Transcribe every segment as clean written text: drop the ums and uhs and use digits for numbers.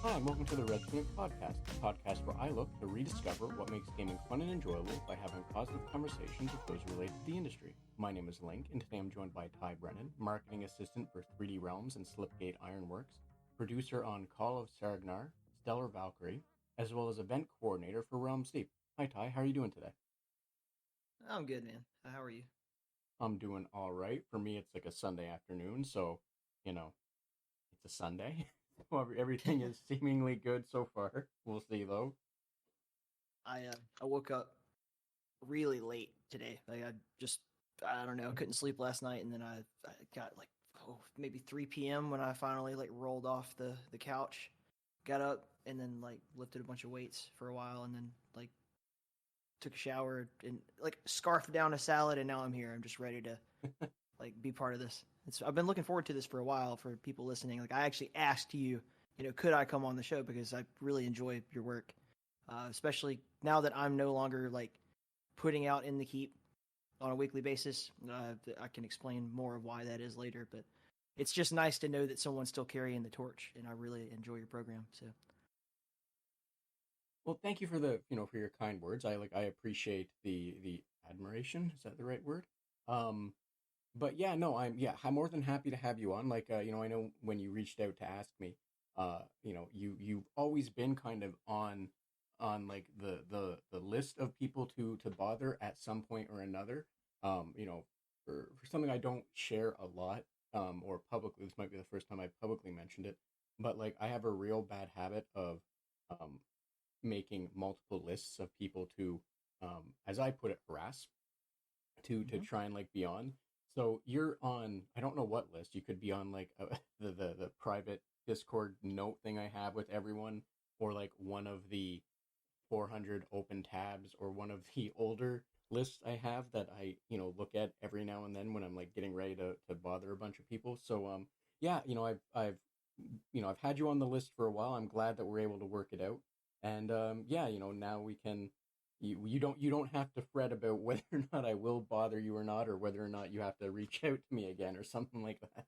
Hi, and welcome to the Red Tunic Podcast, a podcast where I look to rediscover what makes gaming fun and enjoyable by having positive conversations with those related to the industry. My name is Link, and today I'm joined by Ty Brannan, marketing assistant for 3D Realms and Slipgate Ironworks, producer on Call of Saregnar, Stellar Valkyrie, as well as event coordinator for Realms Slipgate. Hi Ty, how are you doing today? I'm good, man. How are you? I'm doing all right. For me, it's like a Sunday afternoon, so, it's a Sunday. Everything is seemingly good so far. We'll see, though. I woke up really late today. I don't know, I couldn't sleep last night, and then I got maybe 3 p.m. when I finally rolled off the couch, got up, and then lifted a bunch of weights for a while, and then took a shower and scarfed down a salad, and now I'm here. I'm just ready to be part of this. I've been looking forward to this for a while. For people listening, I actually asked you, could I come on the show, because I really enjoy your work, especially now that I'm no longer putting out in the keep on a weekly basis. I can explain more of why that is later, but it's just nice to know that someone's still carrying the torch, and I really enjoy your program. So, well, thank you for for your kind words. I appreciate the admiration. Is that the right word? But yeah, no, I'm more than happy to have you on. I know when you reached out to ask me, you've always been kind of on the list of people to bother at some point or another. For something I don't share a lot, or publicly. This might be the first time I've publicly mentioned it, but I have a real bad habit of making multiple lists of people to, as I put it, harass, to try and be on. So you're on, I don't know what list. You could be on the private Discord note thing I have with everyone, or one of the 400 open tabs, or one of the older lists I have that I look at every now and then when I'm getting ready to bother a bunch of people. So yeah, I've had you on the list for a while. I'm glad that we're able to work it out. And yeah, now we can. You don't have to fret about whether or not I will bother you or not, or whether or not you have to reach out to me again or something like that.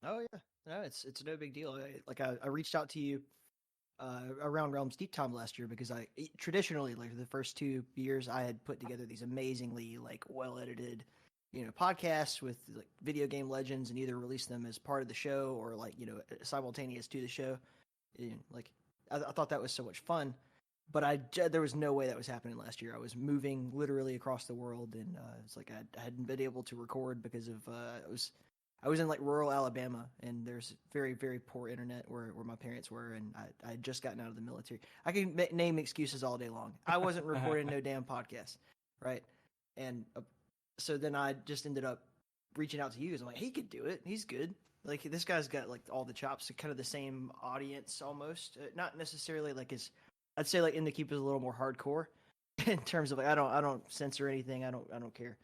oh yeah, no, it's no big deal. I reached out to you around Realms Deep Time last year, because I traditionally, the first 2 years, I had put together these amazingly well edited podcasts with video game legends, and either release them as part of the show or simultaneous to the show. And, I thought that was so much fun, but there was no way that was happening last year. I was moving literally across the world, and it's I hadn't been able to record because of I was in rural Alabama, and there's very, very poor internet where my parents were, and I had just gotten out of the military. I can name excuses all day long. I wasn't recording no damn podcast, right? And so then I just ended up reaching out to you, because I'm he could do it. He's good. This guy's got all the chops. Kind of the same audience almost, not necessarily I'd say In the Keep is a little more hardcore in terms of I don't censor anything. I don't care.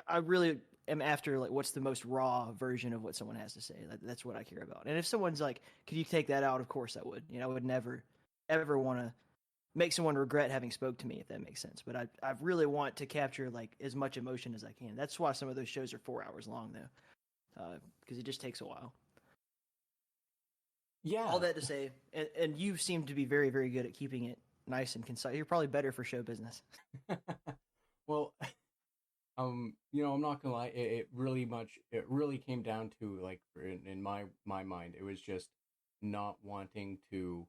I really am after what's the most raw version of what someone has to say. That's what I care about. And if someone's could you take that out? Of course I would. I would never ever want to make someone regret having spoke to me, if that makes sense. But I really want to capture as much emotion as I can. That's why some of those shows are 4 hours long, though, because it just takes a while. Yeah. All that to say, and you seem to be very, very good at keeping it nice and concise. You're probably better for show business. Well, I'm not gonna lie. It really came down to in my mind, it was just not wanting to.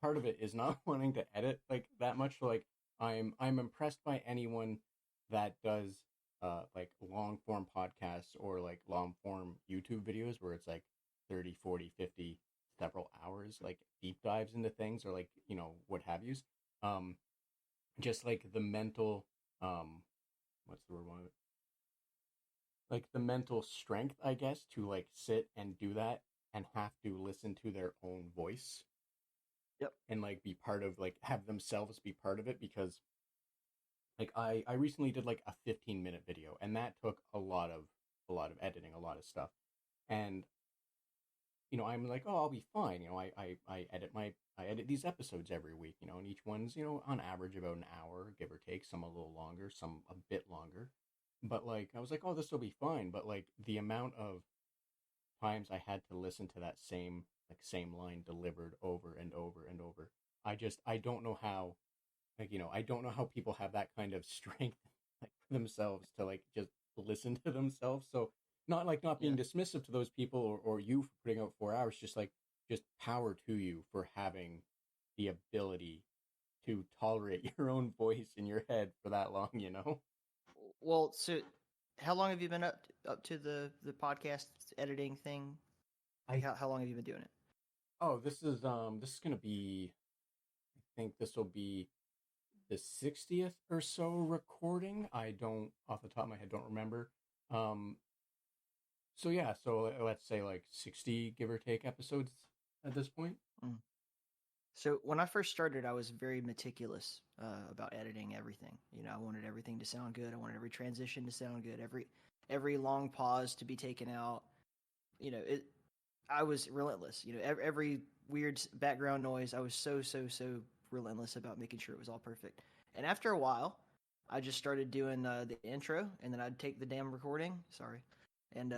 Part of it is not wanting to edit that much. So I'm impressed by anyone that does long form podcasts, or long form YouTube videos where it's 30, 40, 50, several hours, deep dives into things, or what have yous. Just the mental, what's the word one? The mental strength, I guess, to sit and do that, and have to listen to their own voice. Yep. And be part of have themselves be part of it, because I recently did a 15-minute video, and that took a lot of editing, a lot of stuff. And I'm oh, I'll be fine. I edit these episodes every week, and each one's, on average about an hour, give or take, some a little longer, some a bit longer. But I was oh, this will be fine. But the amount of times I had to listen to that same line delivered over and over and over. I don't know how, like, I don't know how people have that kind of strength, like, for themselves to, like, just listen to themselves. So not Yeah. being dismissive to those people, or you for putting out 4 hours, just power to you for having the ability to tolerate your own voice in your head for that long. Well, so how long have you been up to the podcast editing thing? Like, I how long have you been doing it? Oh, this is gonna be, I think this will be the 60th or so recording. I don't, off the top of my head, don't remember. Um, so yeah, so let's say like 60, give or take, episodes at this point. Mm. So when I first started, I was very meticulous about editing everything. I wanted everything to sound good. I wanted every transition to sound good. Every long pause to be taken out. It. I was relentless. Every weird background noise. I was so relentless about making sure it was all perfect. And after a while, I just started doing the intro, and then I'd take the damn recording. Sorry, and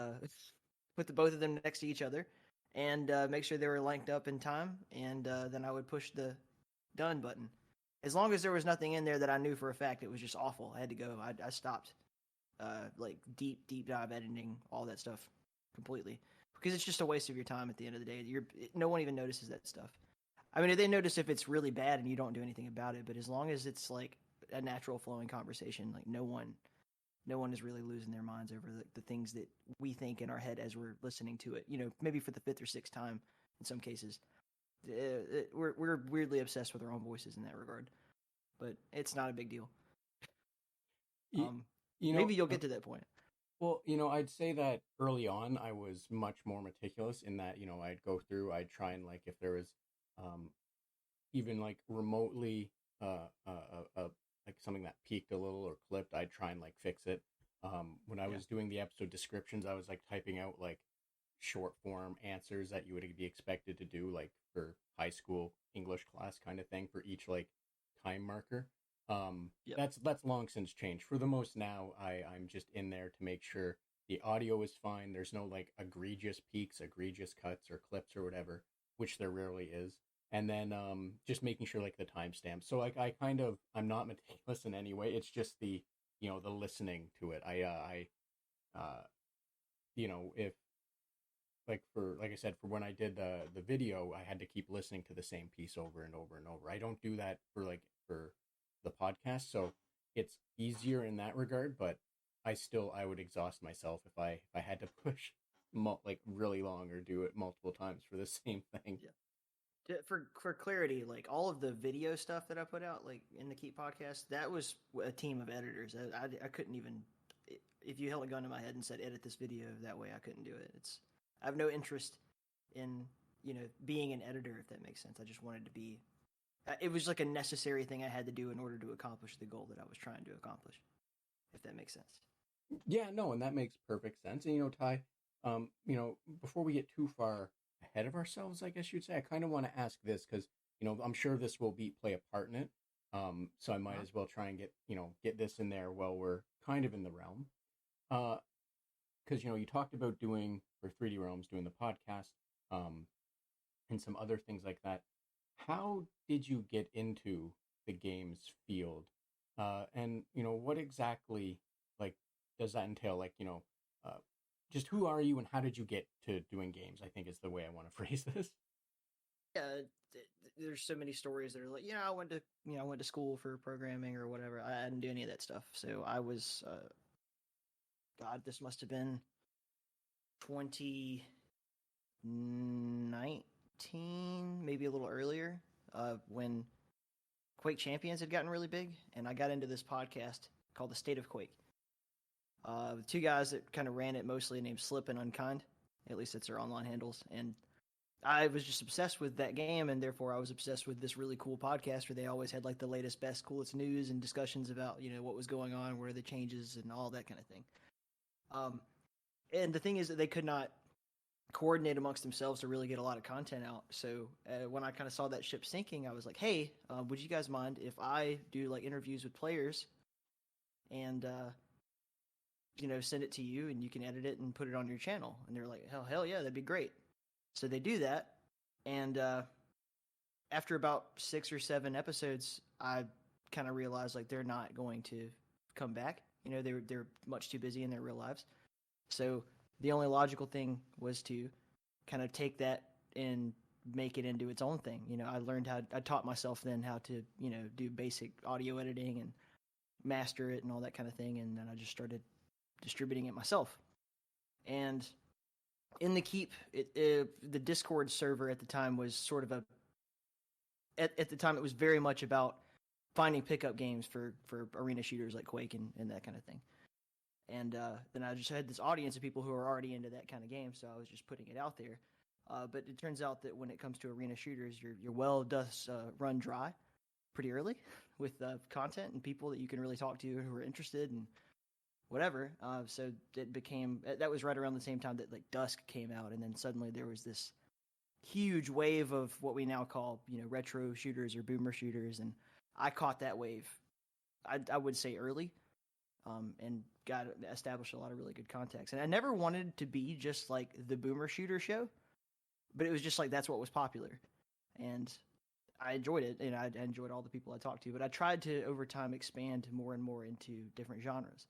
put the both of them next to each other, and make sure they were linked up in time, and then I would push the done button. As long as there was nothing in there that I knew for a fact it was just awful, I had to go. I stopped, like deep dive editing all that stuff completely, because it's just a waste of your time at the end of the day. No one even notices that stuff. I mean, they notice if it's really bad and you don't do anything about it, but as long as it's like a natural flowing conversation, like no one is really losing their minds over the things that we think in our head as we're listening to it. Maybe for the fifth or sixth time in some cases. We're weirdly obsessed with our own voices in that regard, but it's not a big deal. You, you know, Maybe you'll get to that point. well, I'd say that early on I was much more meticulous in that, I'd go through, I'd try and, like, if there was, um, even like remotely, like something that peaked a little or clipped, I'd try and like fix it. When I Yeah. was doing the episode descriptions, I was like typing out like short form answers that you would be expected to do, like for high school English class kind of thing, for each like time marker. Yep. That's long since changed. For the most now, I'm just in there to make sure the audio is fine. There's no like egregious peaks, egregious cuts or clips or whatever, which there rarely is. And then just making sure like the timestamps. So like I'm not meticulous in any way. It's just the listening to it. Uh if, like I said, for when I did the video, I had to keep listening to the same piece over and over and over. I don't do that for the podcast, so it's easier in that regard. But I would exhaust myself if I had to push like really long or do it multiple times for the same thing. Yeah. For clarity, like all of the video stuff that I put out, like in the Keep podcast, that was a team of editors. I couldn't even, if you held a gun to my head and said edit this video that way, I couldn't do it. I have no interest in being an editor, if that makes sense. I just wanted to be. It was like a necessary thing I had to do in order to accomplish the goal that I was trying to accomplish, if that makes sense. Yeah, no, and that makes perfect sense. And Ty, before we get too far ahead of ourselves, I guess you'd say, I kind of want to ask this because I'm sure this will play a part in it. So I might Uh-huh. as well try and get this in there while we're kind of in the realm. Because you talked about doing for 3D Realms, doing the podcast, and some other things like that. How did you get into the games field? And what exactly, like, does that entail? Like, just who are you and how did you get to doing games? I think is the way I want to phrase this. Yeah, there's so many stories that are like, I went to school for programming or whatever. I didn't do any of that stuff. So I was, God, this must have been 2019, maybe a little earlier, when Quake Champions had gotten really big, and I got into this podcast called The State of Quake. The two guys that kind of ran it mostly named Slip and Unkind. At least that's their online handles. And I was just obsessed with that game, and therefore I was obsessed with this really cool podcast where they always had like the latest, best, coolest news and discussions about what was going on, where are the changes, and all that kind of thing. And the thing is that they could not coordinate amongst themselves to really get a lot of content out. So when I kind of saw that ship sinking, I was like, hey, would you guys mind if I do like interviews with players and send it to you and you can edit it and put it on your channel. And they're like, hell yeah, that'd be great. So they do that. And after about 6 or 7 episodes, I kind of realized like they're not going to come back. They're much too busy in their real lives. So the only logical thing was to kind of take that and make it into its own thing. I taught myself then how to, do basic audio editing and master it and all that kind of thing. And then I just started distributing it myself. And in the Keep, the Discord server at the time was sort of at the time it was very much about finding pickup games for arena shooters like Quake and that kind of thing. And then I just had this audience of people who are already into that kind of game, so I was just putting it out there. But it turns out that when it comes to arena shooters, your well does run dry pretty early with content and people that you can really talk to who are interested and whatever. So it became, that was right around the same time that like Dusk came out, and then suddenly there was this huge wave of what we now call retro shooters or boomer shooters, and I caught that wave. I would say early, and got established a lot of really good contacts. And I never wanted to be just like the boomer shooter show, but it was just like that's what was popular, and I enjoyed it, and I enjoyed all the people I talked to. But I tried to over time expand more and more into different genres.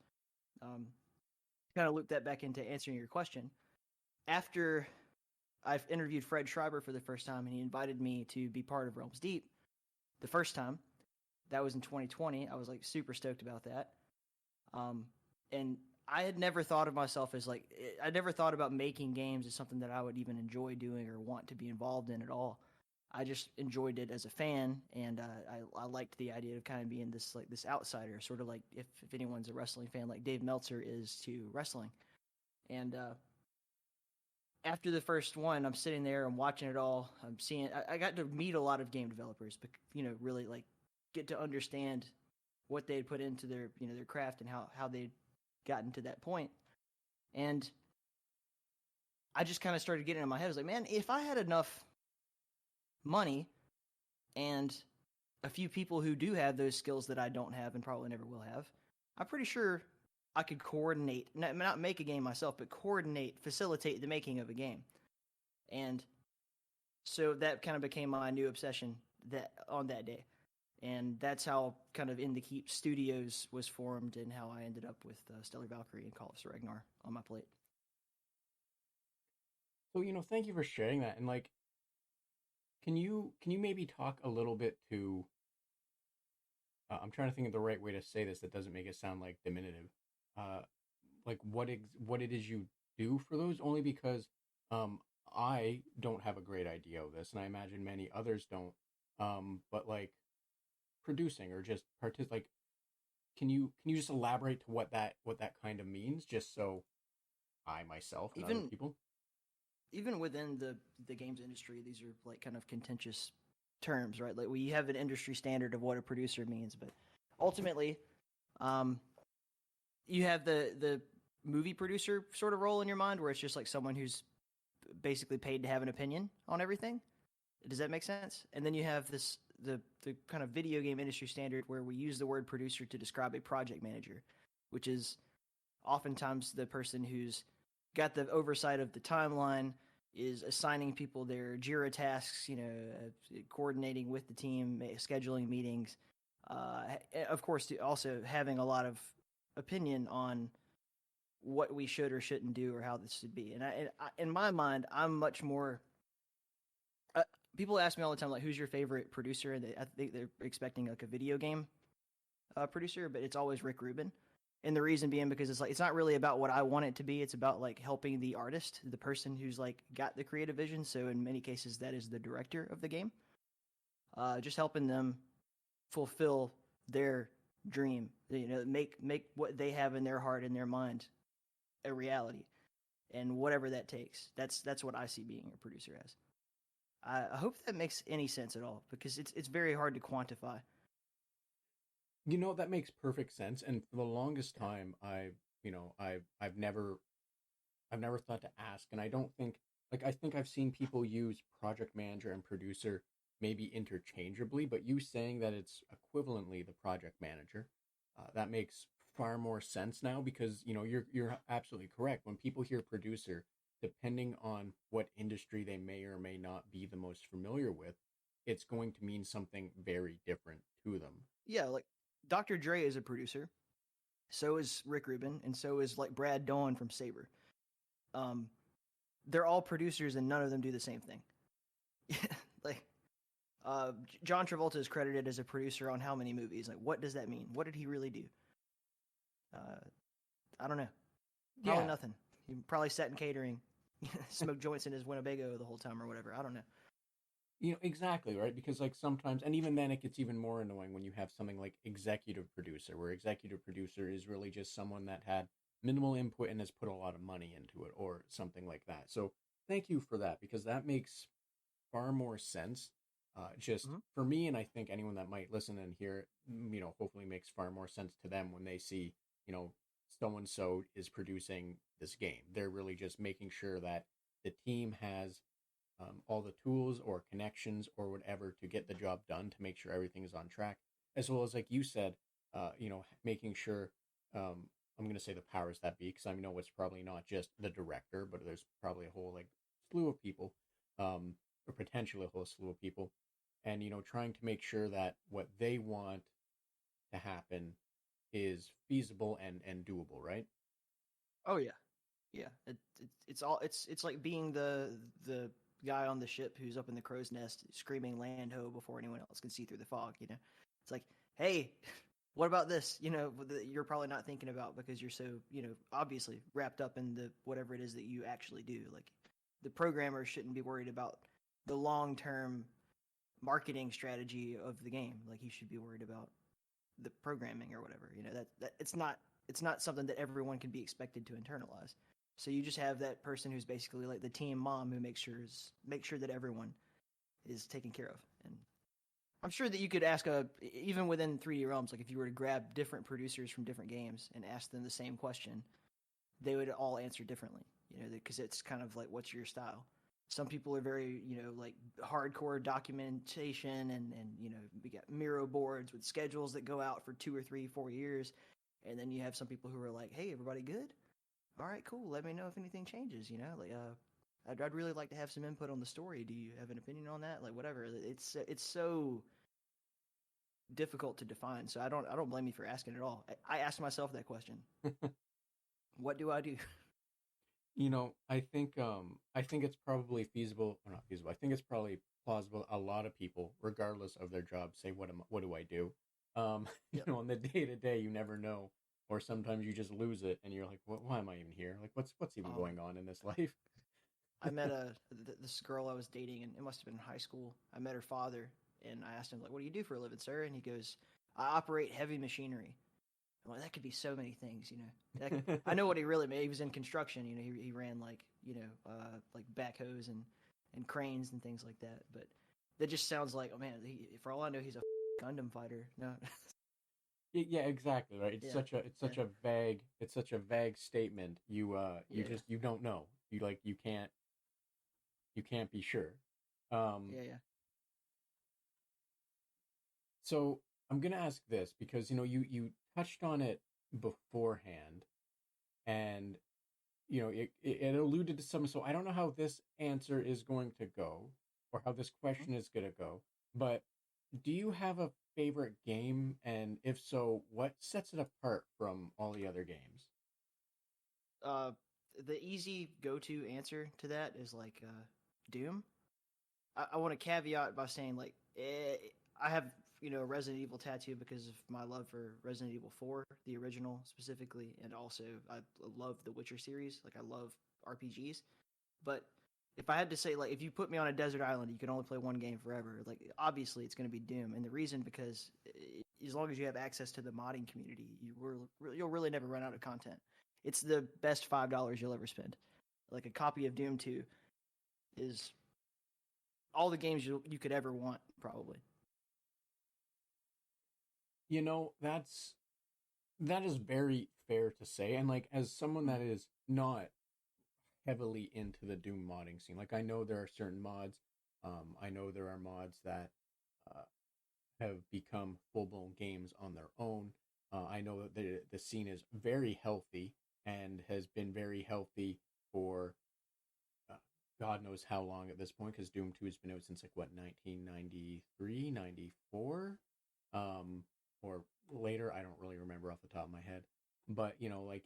Kind of loop that back into answering your question. After I've interviewed Fred Schreiber for the first time, and he invited me to be part of Realms Deep the first time. That was in 2020. I was like super stoked about that. And I had never thought of myself as like, I never thought about making games as something that I would even enjoy doing or want to be involved in at all. I just enjoyed it as a fan, and I liked the idea of kind of being this outsider, sort of like if anyone's a wrestling fan, like Dave Meltzer is to wrestling. And after the first one, I'm sitting there, I'm watching it all. I'm seeing, I got to meet a lot of game developers, but really like get to understand what they had put into their their craft and how they'd gotten to that point. And I just kind of started getting in my head. I was like, man, if I had enough money and a few people who do have those skills that I don't have and probably never will have, I'm pretty sure I could coordinate, not make a game myself, but facilitate the making of a game. And so that kind of became my new obsession on that day. And that's how kind of In the Keep Studios was formed, and how I ended up with Stellar Valkyrie and Call of Saregnar on my plate. So, thank you for sharing that. And like, can you maybe talk a little bit to, I'm trying to think of the right way to say this that doesn't make it sound like diminutive. Like what it is you do for those, only because I don't have a great idea of this, and I imagine many others don't. But like producing or just like, can you just elaborate to what that kind of means, just so I myself and other people? Even within the games industry, these are like kind of contentious terms, right? Like we have an industry standard of what a producer means, but ultimately, you have the movie producer sort of role in your mind, where it's just like someone who's basically paid to have an opinion on everything. Does that make sense? And then you have the kind of video game industry standard where we use the word producer to describe a project manager, which is oftentimes the person who's got the oversight of the timeline, is assigning people their Jira tasks, coordinating with the team, scheduling meetings. Of course, also having a lot of opinion on what we should or shouldn't do or how this should be. And I in my mind, I'm much more. People ask me all the time, like, who's your favorite producer? And I think they're expecting like a video game producer, but it's always Rick Rubin. And the reason being because it's not really about what I want it to be. It's about like helping the artist, the person who's like got the creative vision. So in many cases, that is the director of the game. Just helping them fulfill their dream. Make what they have in their heart and their mind a reality, and whatever that takes. That's what I see being a producer as. I hope that makes any sense at all, because it's very hard to quantify. That makes perfect sense. And for the longest time, I've never thought to ask, and I don't think, like, I think I've seen people use project manager and producer maybe interchangeably, but you saying that it's equivalently the project manager, that makes far more sense now because, you know, you're absolutely correct. When people hear producer, depending on what industry they may or may not be the most familiar with, it's going to mean something very different to them. Yeah, like Dr. Dre is a producer. So is Rick Rubin, and so is like Brad Dawn from Saber. They're all producers, and none of them do the same thing. like, John Travolta is credited as a producer on how many movies? Like, what does that mean? What did he really do? I don't know. Probably nothing. He probably sat in catering, smoked joints in his Winnebago the whole time or whatever. I don't know. You know, exactly, right? Because like sometimes, and even then it gets even more annoying when you have something like executive producer, where executive producer is really just someone that had minimal input and has put a lot of money into it or something like that. So thank you for that, because that makes far more sense. Just for me, and I think anyone that might listen and hear it, you know, hopefully makes far more sense to them when they see, you know, so and so is producing this game. They're really just making sure that the team has all the tools or connections or whatever to get the job done to make sure everything is on track, as well as like you said, you know, making sure I'm going to say the powers that be, because I know it's probably not just the director, but there's probably a whole like slew of people, or potentially a whole slew of people, and you know, trying to make sure that what they want to happen is feasible and doable, right? Oh yeah, yeah. It's all it's like being the guy on the ship who's up in the crow's nest screaming "land ho" before anyone else can see through the fog. You know, it's like, hey, what about this? You know, you're probably not thinking about because you're so, you know, obviously wrapped up in the whatever it is that you actually do. Like, the programmer shouldn't be worried about the long term marketing strategy of the game. Like, he should be worried about the programming or whatever. You know, that it's not something that everyone can be expected to internalize. So you just have that person who's basically like the team mom who makes sure that everyone is taken care of. And I'm sure that you could ask even within 3D Realms, like if you were to grab different producers from different games and ask them the same question, they would all answer differently. You know, because it's kind of like, what's your style? Some people are very, you know, like hardcore documentation and you know, we got Miro boards with schedules that go out for 2 or 3, 4 years. And then you have some people who are like, hey, everybody good? All right, cool. Let me know if anything changes, you know? Like, I'd really like to have some input on the story. Do you have an opinion on that? Like, whatever. It's so difficult to define. So I don't blame you for asking at all. I asked myself that question. What do I do? You know, I think it's probably feasible, or not feasible. I think it's probably plausible. A lot of people, regardless of their job, say, what do I do?" You Yep. know, on the day to day, you never know, or sometimes you just lose it, and you're like, why am I even here? Like, what's even Um, going on in this life?" I met this girl I was dating, and it must have been in high school. I met her father, and I asked him, like, "What do you do for a living, sir?" And he goes, "I operate heavy machinery." I'm like, that could be so many things, you know. I know what he really made. He was in construction, you know. He ran like, you know, like backhoes and cranes and things like that. But that just sounds like, oh man, for all I know, he's a Gundam fighter. No, Yeah, exactly, right. It's yeah, such a yeah, it's such a vague statement. You yeah, just you don't know. You can't be sure. Um, yeah, yeah. so I'm gonna ask this because you know you touched on it beforehand, and you know it alluded to some. So I don't know how this answer is going to go, or how this Mhm. question is gonna go. But do you have a favorite game, and if so, what sets it apart from all the other games? Uh, the easy go-to answer to that is like Doom. I want to caveat by saying like I have, you know, a Resident Evil tattoo because of my love for Resident Evil 4, the original specifically, and also I love the Witcher series. Like, I love RPGs, but if I had to say, like, if you put me on a desert island, you can only play one game forever. Like, obviously, it's going to be Doom, and the reason because as long as you have access to the modding community, you'll really never run out of content. It's the best $5 you'll ever spend. Like, a copy of Doom 2 is all the games you could ever want, probably. You know, that is very fair to say, and like as someone Mm. that is not heavily into the Doom modding scene, like I know there are certain mods. I know there are mods that uh, have become full blown games on their own. I know that the scene is very healthy and has been very healthy for uh, God knows how long at this point, because Doom 2 has been out since like what, 1993, 94, or later. I don't really remember off the top of my head, but like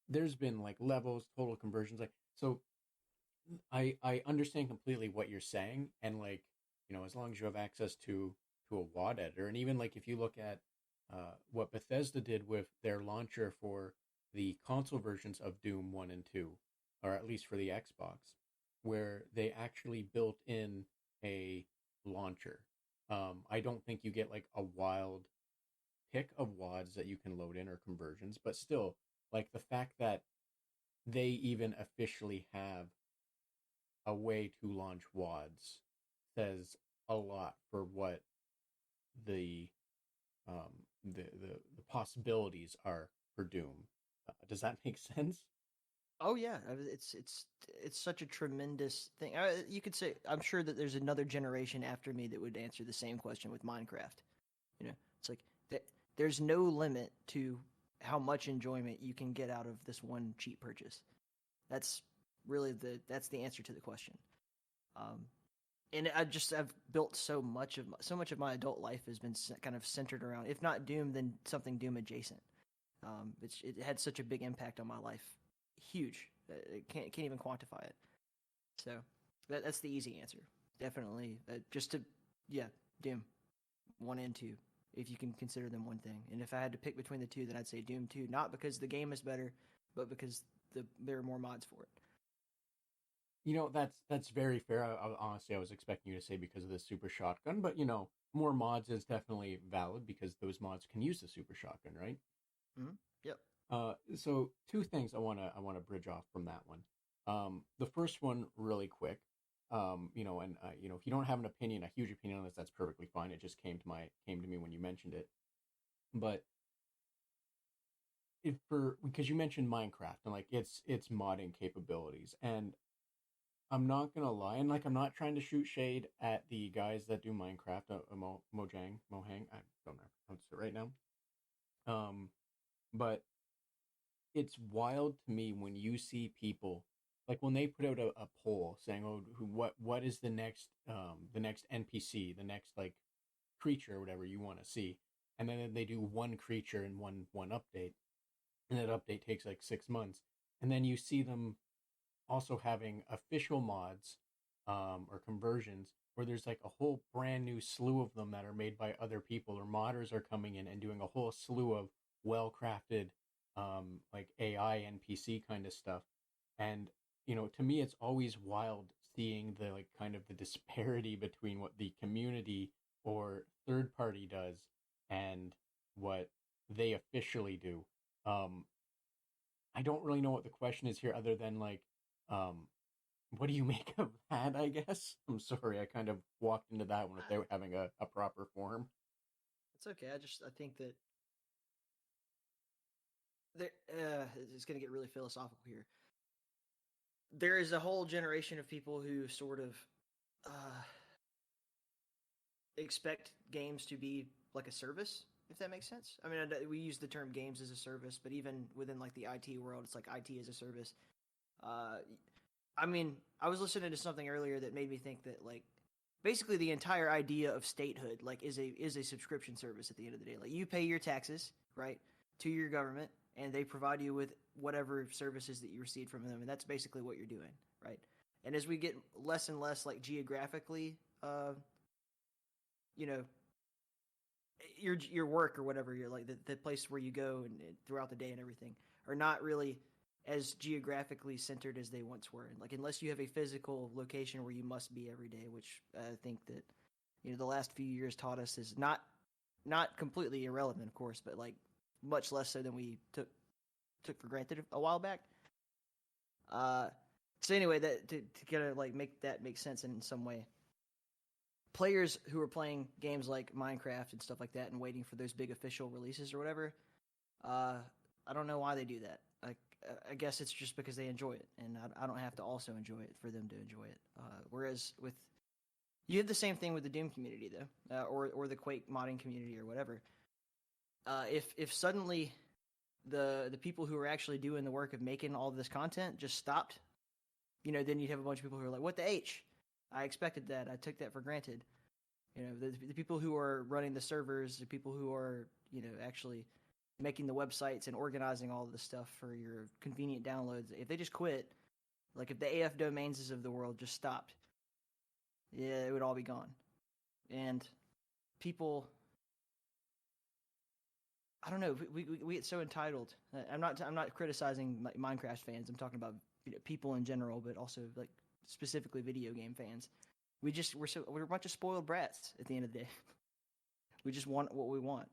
there's been like levels, total conversions, like so. I understand completely what you're saying, and like as long as you have access to a WAD editor, and even like if you look at what Bethesda did with their launcher for the console versions of Doom 1 and 2, or at least for the Xbox, where they actually built in a launcher. I don't think you get like a wild pick of WADs that you can load in or conversions, but still, like the fact that they even officially have a way to launch WADs says a lot for what the the possibilities are for Doom. Does that make sense? Oh yeah, it's such a tremendous thing. You could say I'm sure that there's another generation after me that would answer the same question with Minecraft. It's like there's no limit to how much enjoyment you can get out of this one cheap purchase. That's really that's the answer to the question. And I've built so much of my adult life has been kind of centered around, if not Doom, then something Doom adjacent. It had such a big impact on my life, huge. Can't even quantify it. So that's the easy answer. Definitely, Doom 1 and 2, if you can consider them one thing. And if I had to pick between the two, then I'd say Doom 2, not because the game is better, but because there are more mods for it. That's very fair. Honestly, I was expecting you to say because of the super shotgun, but more mods is definitely valid because those mods can use the super shotgun, right? Mm-hmm. Yep. So two things I wanna bridge off from that one. The first one really quick. If you don't have an opinion, a huge opinion on this, that's perfectly fine. It just came to me when you mentioned it. But because you mentioned Minecraft and like its modding capabilities, and I'm not gonna lie, and like I'm not trying to shoot shade at the guys that do Minecraft, Mohang. I don't know how to pronounce it right now. But it's wild to me when you see people like when they put out a poll saying, "Oh, what is the next NPC, the next like creature or whatever you want to see," and then they do one creature in one update, and that update takes like 6 months, and then you see them also having official mods or conversions where there's like a whole brand new slew of them that are made by other people, or modders are coming in and doing a whole slew of well crafted like AI NPC kind of stuff. And to me it's always wild seeing the like kind of the disparity between what the community or third party does and what they officially do. um I don't really know what the question is here other than like um what do you make of that, I guess? I'm sorry, I kind of walked into that one without having a proper form. It's okay. I think that there it's going to get really philosophical here. There is a whole generation of people who sort of uh, expect games to be like a service, if that makes sense. I mean, we use the term games as a service, but even within like the IT world, it's like IT as a service. Uh, I mean, I was listening to something earlier that made me think that like basically the entire idea of statehood like is a subscription service at the end of the day. Like you pay your taxes, right, to your government, and they provide you with whatever services that you receive from them, and that's basically what you're doing, right? And as we get less and less like geographically, you know, your work or whatever, you're like the place where you go and throughout the day and everything are not really as geographically centered as they once were. Like unless you have a physical location where you must be every day, which I think that the last few years taught us is not completely irrelevant, of course, but like much less so than we took for granted a while back. So anyway, that to kind of like make that make sense in some way. Players who are playing games like Minecraft and stuff like that and waiting for those big official releases or whatever, I don't know why they do that. I guess it's just because they enjoy it, and I don't have to also enjoy it for them to enjoy it. Whereas with you have the same thing with the Doom community though, or the Quake modding community or whatever. if suddenly the people who are actually doing the work of making all of this content just stopped, then you'd have a bunch of people who are like, "What the H? I expected that. I took that for granted." The people who are running the servers, the people who are actually making the websites and organizing all of the stuff for your convenient downloads, if they just quit, like if the AF domains of the world just stopped, yeah, it would all be gone. And people, I don't know, we get so entitled. I'm not criticizing Minecraft fans. I'm talking about people in general, but also like specifically video game fans. We're a bunch of spoiled brats at the end of the day. We just want what we want.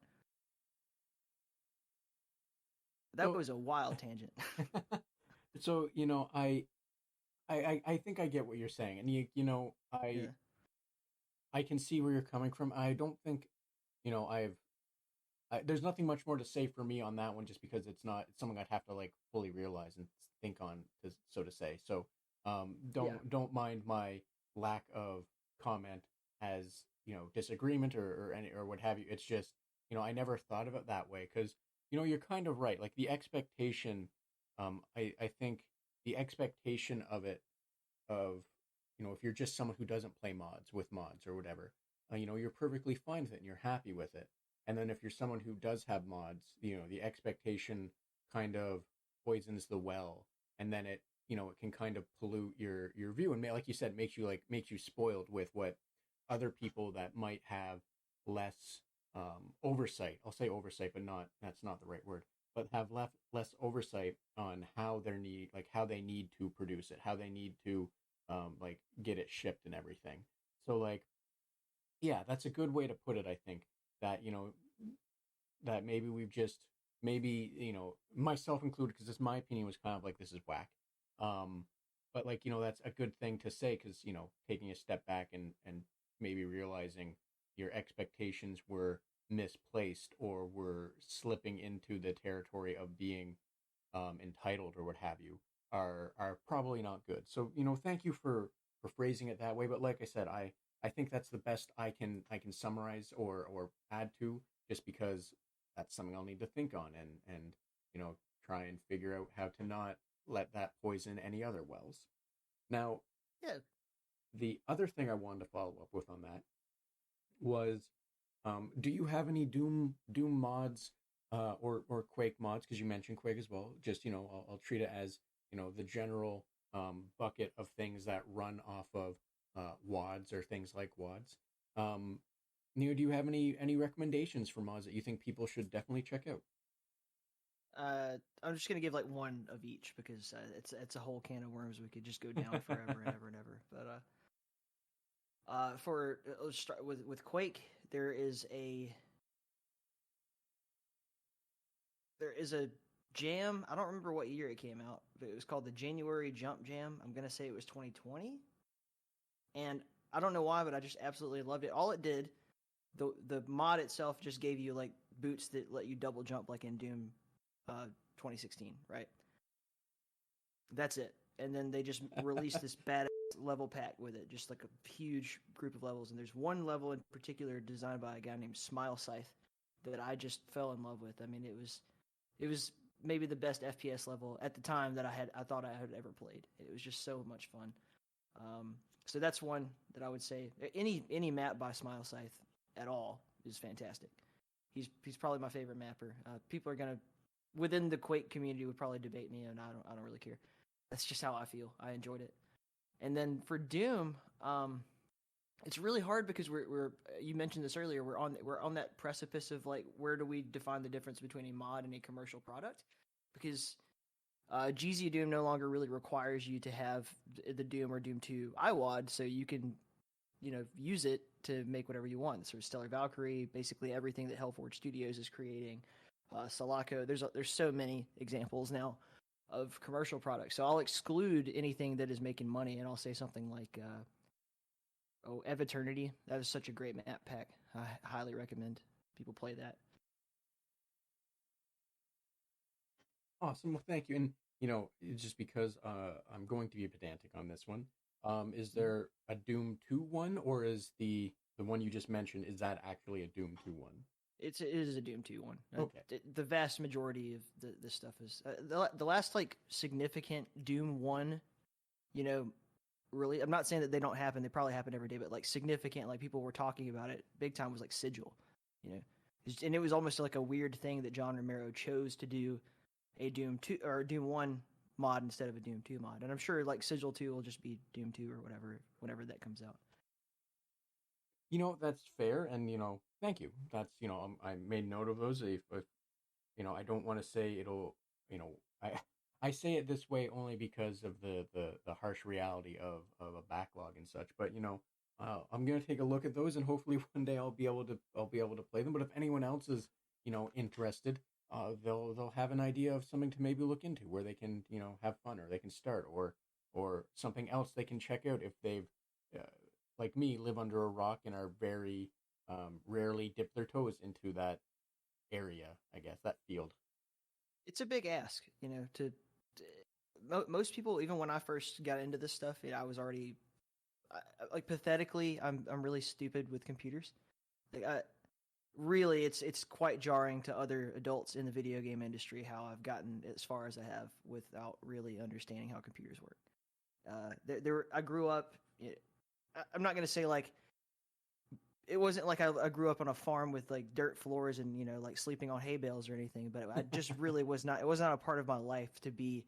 That was a wild tangent. So, I think I get what you're saying, and I can see where you're coming from. I don't think, there's nothing much more to say for me on that one, just because it's something I'd have to like fully realize and think on, so to say. So, don't mind my lack of comment as disagreement or what have you. It's just I never thought of it that way, because you're kind of right. Like the expectation, I think the expectation of if you're just someone who doesn't play with mods or whatever, you're perfectly fine with it and you're happy with it. And then if you're someone who does have mods, the expectation kind of poisons the well, and then it can kind of pollute your view, and like you said, makes you spoiled with what other people that might have less oversight. I'll say oversight, but that's not the right word. But have less oversight on how they need to produce it, how they need to like get it shipped and everything. So like, yeah, that's a good way to put it. I think that that maybe myself included, because my opinion was kind of like, this is whack. But like that's a good thing to say, because taking a step back and maybe realizing your expectations were misplaced or were slipping into the territory of being entitled or what have you are probably not good. So thank you for phrasing it that way. But like I said, I think that's the best I can summarize or add to, just because that's something I'll need to think on and try and figure out how to not let that poison any other wells. Now, yeah, the other thing I wanted to follow up with on that was, do you have any Doom mods or Quake mods? Because you mentioned Quake as well. Just I'll treat it as the general bucket of things that run off of WADs or things like WADs. Do you have any recommendations for mods that you think people should definitely check out? I'm just gonna give like one of each, because it's a whole can of worms. We could just go down forever and ever and ever. But let's start with Quake. There is a jam. I don't remember what year it came out, but it was called the January Jump Jam. I'm gonna say it was 2020, and I don't know why, but I just absolutely loved it. All it did, the mod itself just gave you like boots that let you double jump like in Doom 2016, right? That's it. And then they just released this badass level pack with it, just like a huge group of levels. And there's one level in particular designed by a guy named Smile Scythe that I just fell in love with. I mean, it was maybe the best FPS level at the time that I thought I had ever played. It was just so much fun. So that's one that I would say. Any map by Smile Scythe at all is fantastic. He's probably my favorite mapper. People are gonna, within the Quake community, would probably debate me, and I don't really care. That's just how I feel. I enjoyed it. And then for Doom, it's really hard because we're you mentioned this earlier. We're on that precipice of like, where do we define the difference between a mod and a commercial product? Because GZ Doom no longer really requires you to have the Doom or Doom 2 iWAD, so you can use it to make whatever you want. Sort of Stellar Valkyrie, basically everything that Hellforge Studios is creating. Sulaco, there's so many examples now of commercial products. So I'll exclude anything that is making money, and I'll say something like, Eviternity. That is such a great map pack. I highly recommend people play that. Awesome. Well, thank you. And just because I'm going to be pedantic on this one, is there a Doom 2 one, or is the one you just mentioned, is that actually a Doom 2 one? It is a Doom 2 one. Okay. The vast majority of the stuff is the last like significant Doom 1, really. I'm not saying that they don't happen. They probably happen every day, but like significant, like people were talking about it big time was like Sigil, and it was almost like a weird thing that John Romero chose to do a Doom 2 or Doom 1 mod instead of a Doom 2 mod. And I'm sure like Sigil 2 will just be Doom 2 or whatever whenever that comes out. That's fair, and thank you. That's I made note of those. If I don't want to say it'll, I say it this way only because of the harsh reality of a backlog and such. But I'm gonna take a look at those, and hopefully one day I'll be able to play them. But if anyone else is interested, they'll have an idea of something to maybe look into where they can have fun, or they can start, or something else they can check out if they've like me, live under a rock and are very rarely dip their toes into that area, I guess, that field. It's a big ask, most people, even when I first got into this stuff, I was already, like, pathetically, I'm really stupid with computers. Like, really, it's quite jarring to other adults in the video game industry how I've gotten as far as I have without really understanding how computers work. I grew up... I'm not going to say like it wasn't like I grew up on a farm with like dirt floors and like sleeping on hay bales or anything, but I just really was not. It was not a part of my life to be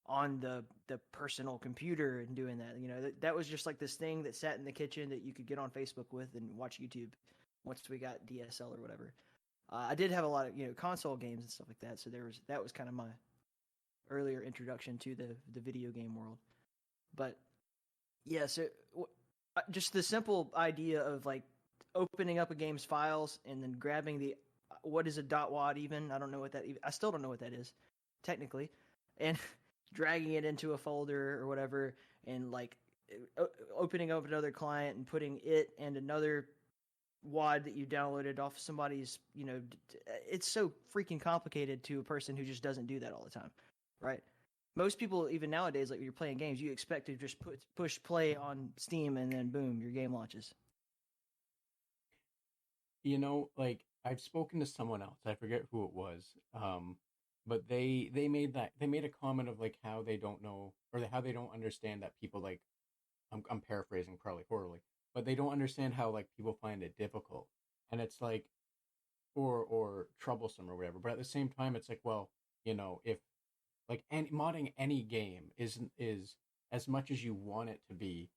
on the personal computer and doing that. That was just like this thing that sat in the kitchen that you could get on Facebook with and watch YouTube. Once we got DSL or whatever, I did have a lot of console games and stuff like that. So that was kind of my earlier introduction to the video game world. But yeah, so. Just the simple idea of like opening up a game's files and then grabbing what is a .wad even? I don't know what that I still don't know what that is technically, and dragging it into a folder or whatever, and like opening up another client and putting it and another WAD that you downloaded off somebody's, it's so freaking complicated to a person who just doesn't do that all the time, right? Most people, even nowadays, like when you're playing games, you expect to just push play on Steam and then boom, your game launches. Like I've spoken to someone else, I forget who it was, but they made a comment of like how they don't know, or how they don't understand that people like, I'm paraphrasing probably poorly, but they don't understand how like people find it difficult, and it's like, or troublesome or whatever. But at the same time, it's like, well, if like modding any game is as much as you want it to be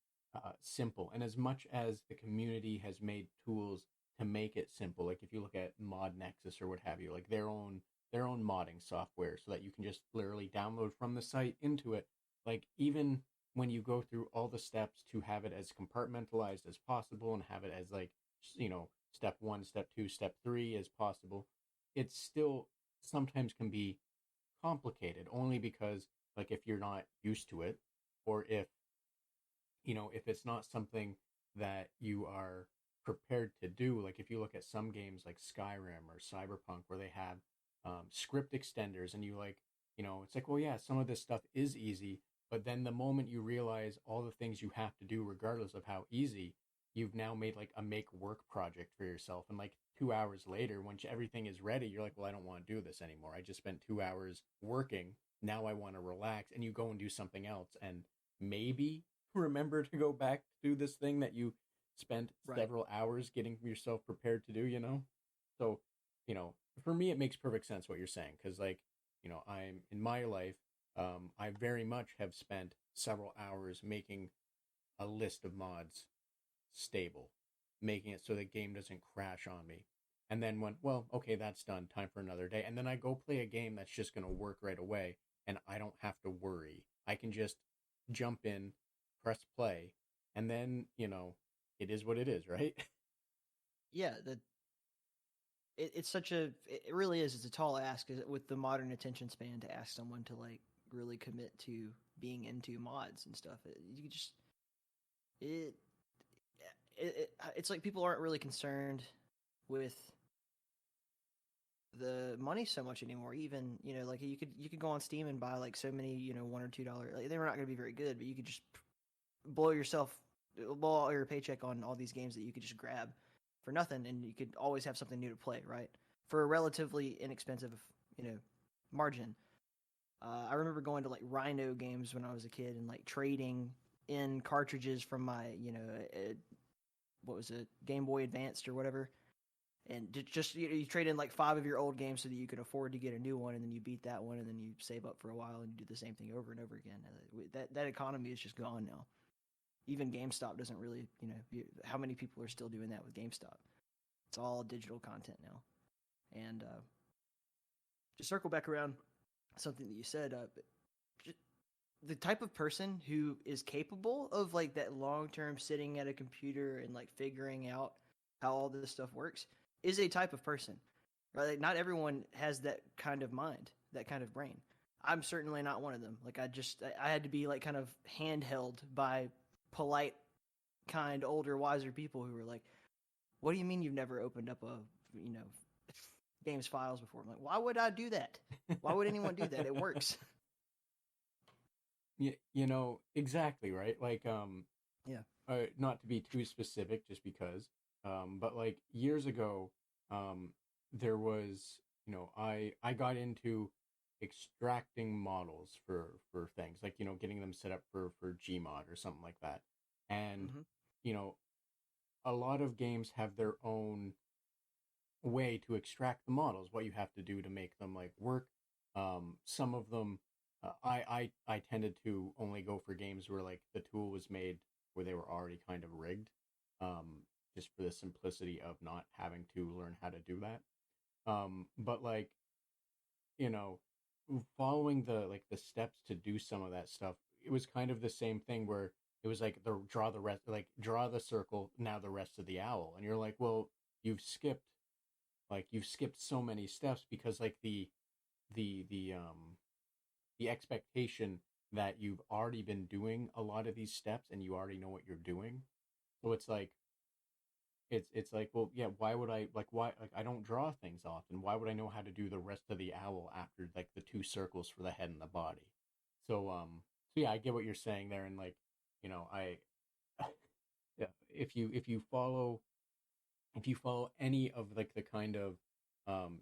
simple, and as much as the community has made tools to make it simple. Like if you look at Mod Nexus or what have you, like their own modding software, so that you can just literally download from the site into it. Like even when you go through all the steps to have it as compartmentalized as possible and have it as like step 1, step 2, step 3 as possible, it still sometimes can be complicated, only because like if you're not used to it, or if it's not something that you are prepared to do. Like if you look at some games like Skyrim or Cyberpunk, where they have script extenders, and you like it's like, well, yeah, some of this stuff is easy, but then the moment you realize all the things you have to do regardless of how easy, you've now made like a make work project for yourself, and like 2 hours later, once everything is ready, you're like, well, I don't want to do this anymore. I just spent 2 hours working. Now I want to relax. And you go and do something else, and maybe remember to go back to this thing that you spent several hours getting yourself prepared to do, So, for me, it makes perfect sense what you're saying. Cause like, I'm in my life, I very much have spent several hours making a list of mods stable, making it so the game doesn't crash on me. And then when, well, okay, that's done, time for another day. And then I go play a game that's just going to work right away, and I don't have to worry. I can just jump in, press play, and then, it is what it is, right? Yeah, it really is. It's a tall ask with the modern attention span to ask someone to like really commit to being into mods and stuff. It's like people aren't really concerned with the money so much anymore. Even like you could go on Steam and buy like so many $1 or $2. Like, they were not going to be very good, but you could just blow all your paycheck on all these games that you could just grab for nothing, and you could always have something new to play, right? For a relatively inexpensive, margin. I remember going to like Rhino games when I was a kid and like trading in cartridges from my, what was it, Game Boy Advanced or whatever. And just you trade in like 5 of your old games so that you could afford to get a new one, and then you beat that one, and then you save up for a while and you do the same thing over and over again. That economy is just gone now. Even GameStop doesn't really, how many people are still doing that with GameStop? It's all digital content now. And to circle back around something that you said, the type of person who is capable of like that long-term sitting at a computer and like figuring out how all this stuff works is a type of person, right? Like, not everyone has that kind of mind, that kind of brain. I'm certainly not one of them. Like, I had to be like kind of handheld by polite, kind, older, wiser people who were like, what do you mean you've never opened up a, games files before? I'm like, why would I do that? Why would anyone do that? It works. Exactly, right? Like, yeah. Not to be too specific, just because, but like years ago, there was, I got into extracting models for things, like, getting them set up for Gmod or something like that. And, a lot of games have their own way to extract the models, what you have to do to make them like work. Some of them, I tended to only go for games where like the tool was made where they were already kind of rigged, just for the simplicity of not having to learn how to do that. But like, following the steps to do some of that stuff, it was kind of the same thing where it was like draw the circle, now the rest of the owl, and you're like, well, you've skipped so many steps, because like the expectation that you've already been doing a lot of these steps and you already know what you're doing. So it's like, it's like, well, yeah, why would I, I don't draw things often. Why would I know how to do the rest of the owl after like the 2 circles for the head and the body? So yeah, I get what you're saying there. And like, I, yeah, if you follow any of like the kind of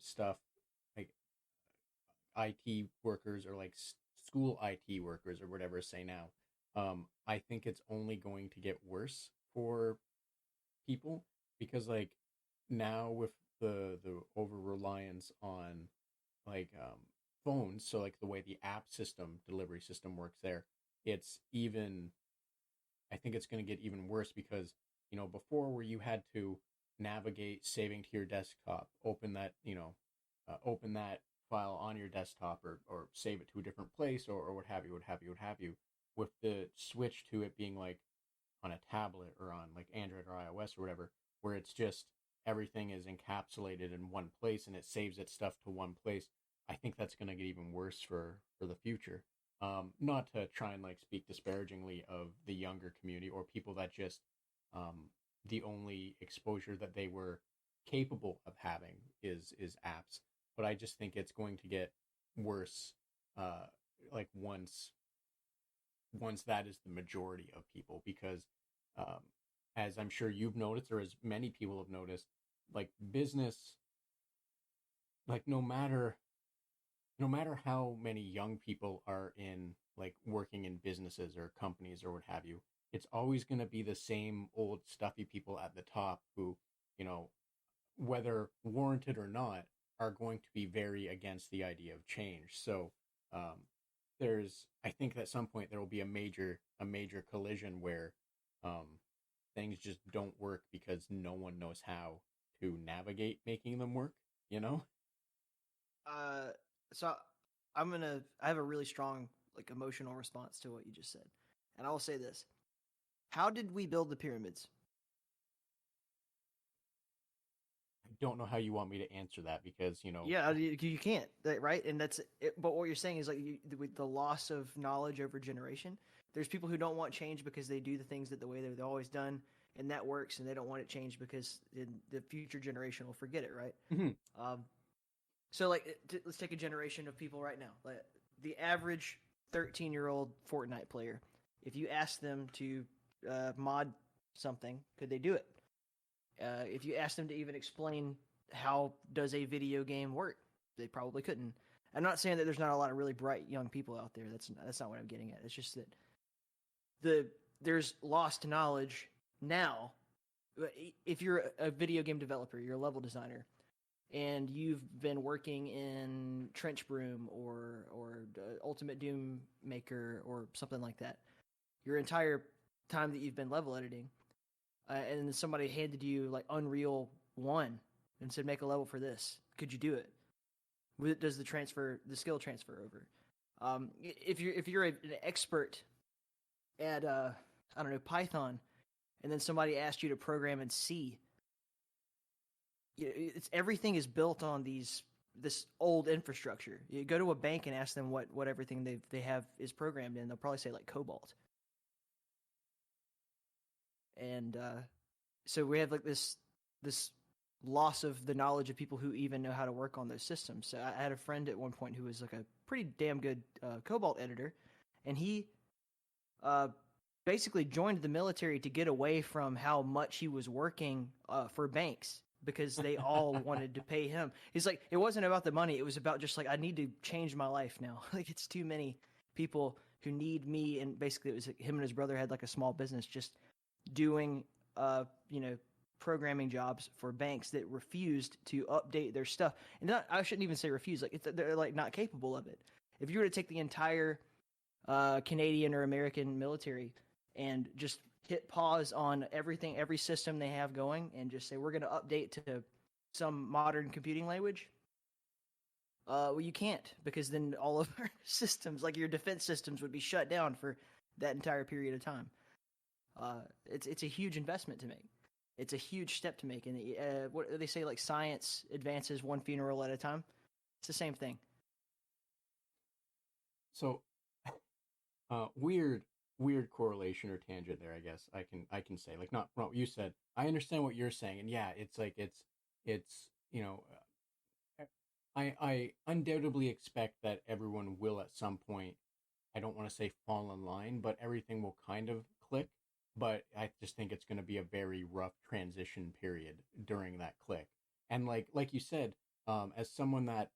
stuff, like IT workers or like school IT workers or whatever say now, I think it's only going to get worse for people, because like now with the over reliance on like phones, so like the way the app system delivery system works there, it's even, I think it's going to get even worse, because before, where you had to navigate saving to your desktop, open that file on your desktop, or save it to a different place, or what have you, with the switch to it being like on a tablet or on like Android or iOS or whatever, where it's just everything is encapsulated in one place and it saves its stuff to one place. I think that's going to get even worse for the future. Not to try and like speak disparagingly of the younger community or people that just, the only exposure that they were capable of having is apps, but I just think it's going to get worse, like once that is the majority of people, because, as I'm sure you've noticed, or as many people have noticed, like business, like no matter how many young people are in like working in businesses or companies or what have you, it's always going to be the same old stuffy people at the top who, whether warranted or not, are going to be very against the idea of change. So, I think at some point there will be a major collision where, things just don't work because no one knows how to navigate making them work, So I have a really strong like emotional response to what you just said, and I will say this: how did we build the pyramids? I don't know how you want me to answer that, because Yeah, you can't, right? And that's it. But what you're saying is like with the loss of knowledge over generation, there's people who don't want change because they do the things that the way they've always done, and that works, and they don't want it changed because the future generation will forget it, right? Mm-hmm. So like, let's take a generation of people right now. Like the average 13-year-old Fortnite player, if you ask them to mod something, could they do it? If you asked them to even explain how does a video game work, they probably couldn't. I'm not saying that there's not a lot of really bright young people out there. That's not what I'm getting at. It's just that there's lost knowledge now. If you're a video game developer, you're a level designer, and you've been working in Trench Broom or Ultimate Doom Maker or something like that, your entire time that you've been level editing, and then somebody handed you like Unreal 1 and said, make a level for this. Could you do it? Does the skill transfer over? If you're an expert at I don't know, Python, and then somebody asked you to program in C, everything is built on this old infrastructure. You go to a bank and ask them what everything they have is programmed in, they'll probably say like Cobalt. And so we have like this loss of the knowledge of people who even know how to work on those systems. So I had a friend at one point who was like a pretty damn good Cobalt editor, and he basically joined the military to get away from how much he was working for banks, because they all wanted to pay him. He's like, it wasn't about the money. It was about just like, I need to change my life now. Like, it's too many people who need me. And basically it was like him and his brother had like a small business just doing, programming jobs for banks that refused to update their stuff. And I shouldn't even say refuse. Like, they're like not capable of it. If you were to take the entire Canadian or American military and just hit pause on everything, every system they have going, and just say, we're going to update to some modern computing language, well, you can't, because then all of our systems, like your defense systems, would be shut down for that entire period of time. It's a huge investment to make. It's a huge step to make. And what they say, like, science advances one funeral at a time. It's the same thing. So, weird correlation or tangent there, I guess I can say, like, not what you said. I understand what you're saying, and yeah, it's like it's I undoubtedly expect that everyone will at some point, I don't want to say fall in line, but everything will kind of click. But I just think it's going to be a very rough transition period during that click. And like you said, as someone that,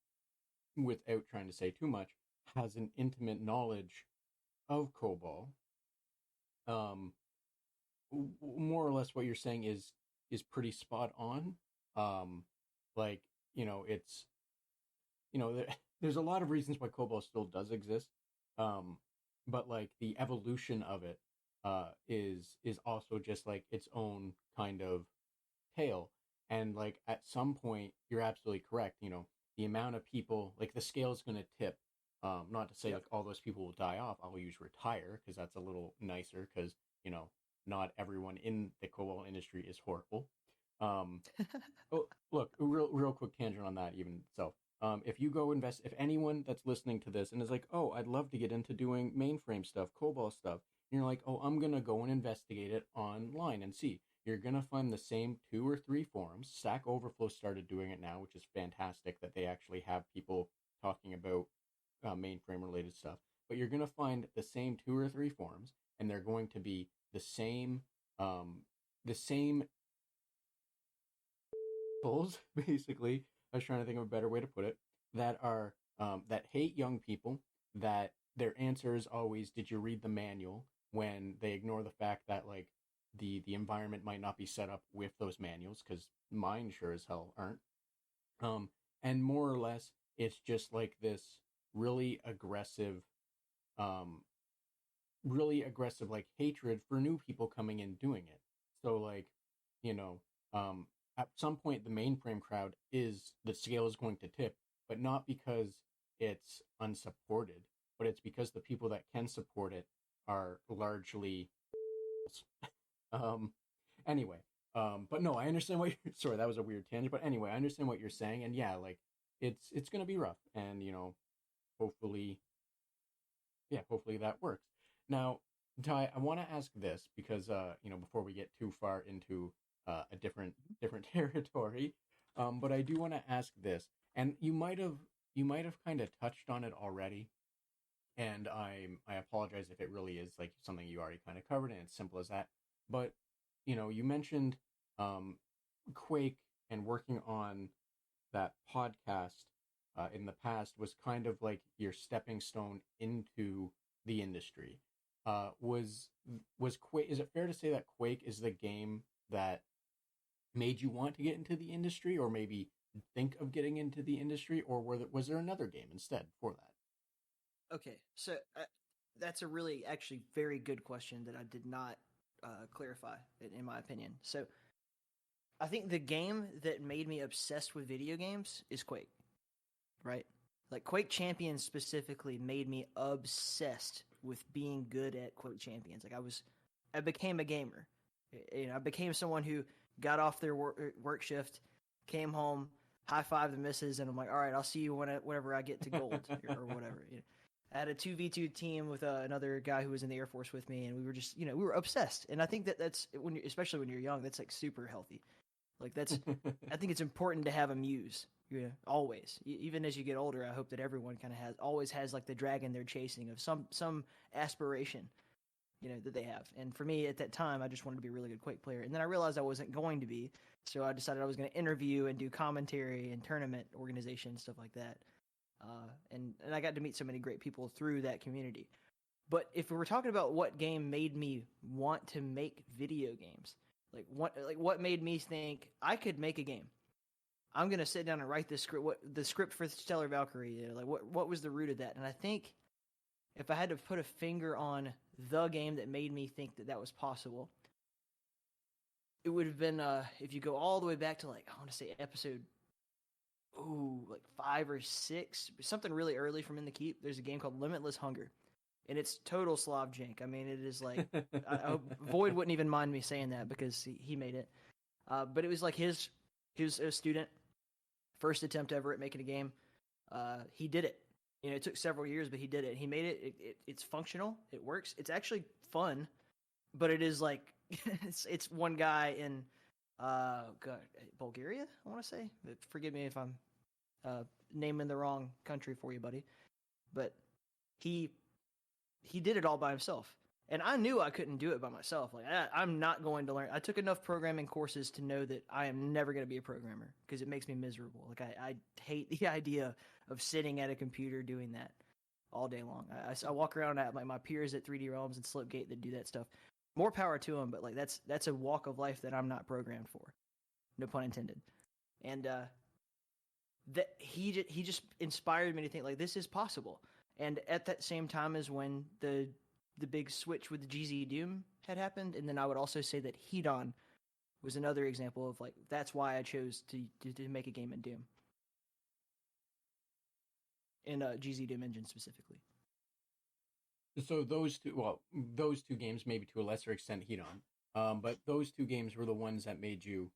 without trying to say too much, has an intimate knowledge of COBOL, more or less what you're saying is pretty spot on. Like, it's, there's a lot of reasons why COBOL still does exist. But like the evolution of it is also just like its own kind of tale. And like at some point, you're absolutely correct. The amount of people, like the scale is going to tip. Not to say like all those people will die off. I'll use retire because that's a little nicer, because not everyone in the COBOL industry is horrible. Oh, look, real quick tangent on that even itself. If you go invest, if anyone that's listening to this and is like, oh, I'd love to get into doing mainframe stuff, COBOL stuff, and you're like, oh, I'm going to go and investigate it online and see. You're going to find the same 2 or 3 forums. Stack Overflow started doing it now, which is fantastic that they actually have people talking about mainframe related stuff. But you're going to find the same 2 or 3 forums, and they're going to be the same bulls, basically. I was trying to think of a better way to put it, that are that hate young people, that their answer is always, did you read the manual, when they ignore the fact that like the environment might not be set up with those manuals, because mine sure as hell aren't. And more or less it's just like this really aggressive like hatred for new people coming in doing it. So like, at some point the mainframe crowd, is the scale is going to tip, but not because it's unsupported, but it's because the people that can support it are largely anyway. But no, I understand what you're, sorry, that was a weird tangent, but anyway, I understand what you're saying, and yeah, like it's gonna be rough, and hopefully that works. Now, Ty, I want to ask this because before we get too far into a different territory, but I do want to ask this, and you might have kind of touched on it already, and I apologize if it really is like something you already kind of covered, and it's simple as that. But you mentioned Quake and working on that podcast in the past was kind of like your stepping stone into the industry. Was Quake? Is it fair to say that Quake is the game that made you want to get into the industry, or maybe think of getting into the industry, or was there another game instead for that? Okay, so that's a really actually very good question that I did not clarify, in my opinion. So I think the game that made me obsessed with video games is Quake, right? Like Quake Champions specifically made me obsessed with being good at Quake Champions. I became a gamer. I became someone who got off their work shift, came home, high five the missus, and I'm like, all right, I'll see you whenever I get to gold or whatever. I had a 2v2 team with another guy who was in the Air Force with me, and we were just, we were obsessed. And I think that's especially when you're young, that's like super healthy. Like I think it's important to have a muse. Always. Even as you get older, I hope that everyone kind of always has like the dragon they're chasing of some aspiration, that they have. And for me at that time, I just wanted to be a really good Quake player. And then I realized I wasn't going to be, so I decided I was going to interview and do commentary and tournament organization, stuff like that. And I got to meet so many great people through that community. But if we were talking about what game made me want to make video games, what made me think I could make a game? I'm gonna sit down and write this script. What the script for Stellar Valkyrie? What was the root of that? And I think if I had to put a finger on the game that made me think that was possible, it would have been if you go all the way back to I want to say episode 5 or 6, something really early from In the Keep. There's a game called Limitless Hunger, and it's total Slav jank. I mean, it is like Void wouldn't even mind me saying that because he made it. But it was like he was a student, first attempt ever at making a game. He did it. It took several years, but he did it. He made it. It's functional. It works. It's actually fun, but it is like it's one guy in Bulgaria, I want to say. Forgive me if I'm naming the wrong country for you, buddy. But he did it all by himself. And I knew I couldn't do it by myself. I'm not going to learn. I took enough programming courses to know that I am never going to be a programmer because it makes me miserable. I hate the idea of sitting at a computer doing that all day long. I walk around at my peers at 3D Realms and Slipgate that do that stuff. More power to them, but that's a walk of life that I'm not programmed for. No pun intended. And that he just inspired me to think this is possible. And at that same time as when the big switch with the GZ Doom had happened, and then I would also say that Hedon was another example of that's why I chose to make a game in Doom, in GZ Doom engine specifically. So those two games, maybe to a lesser extent Hedon, but those two games were the ones that made you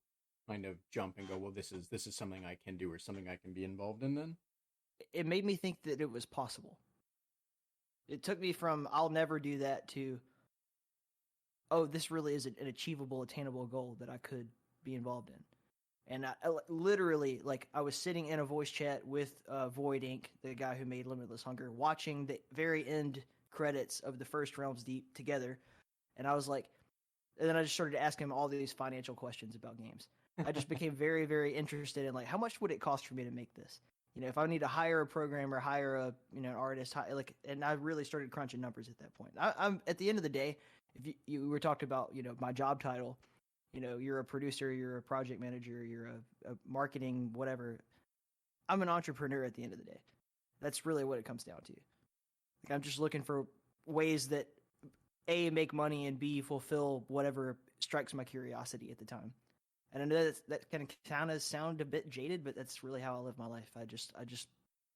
kind of jump and go, well, this is something I can do or something I can be involved in. Then it made me think that it was possible. It took me from I'll never do that to, oh, this really is an achievable, attainable goal that I could be involved in. And I literally, I was sitting in a voice chat with Void Inc., the guy who made Limitless Hunger, watching the very end credits of the first Realms Deep together. And I was and then I just started to ask him all these financial questions about games. I just became very, very interested in how much would it cost for me to make this? If I need to hire a programmer, hire an artist, and I really started crunching numbers at that point. I'm at the end of the day, if you were talking about, my job title, you're a producer, you're a project manager, you're a marketing, whatever. I'm an entrepreneur at the end of the day. That's really what it comes down to. I'm just looking for ways that A, make money, and B, fulfill whatever strikes my curiosity at the time. And I know that can kind of sound a bit jaded, but that's really how I live my life. I just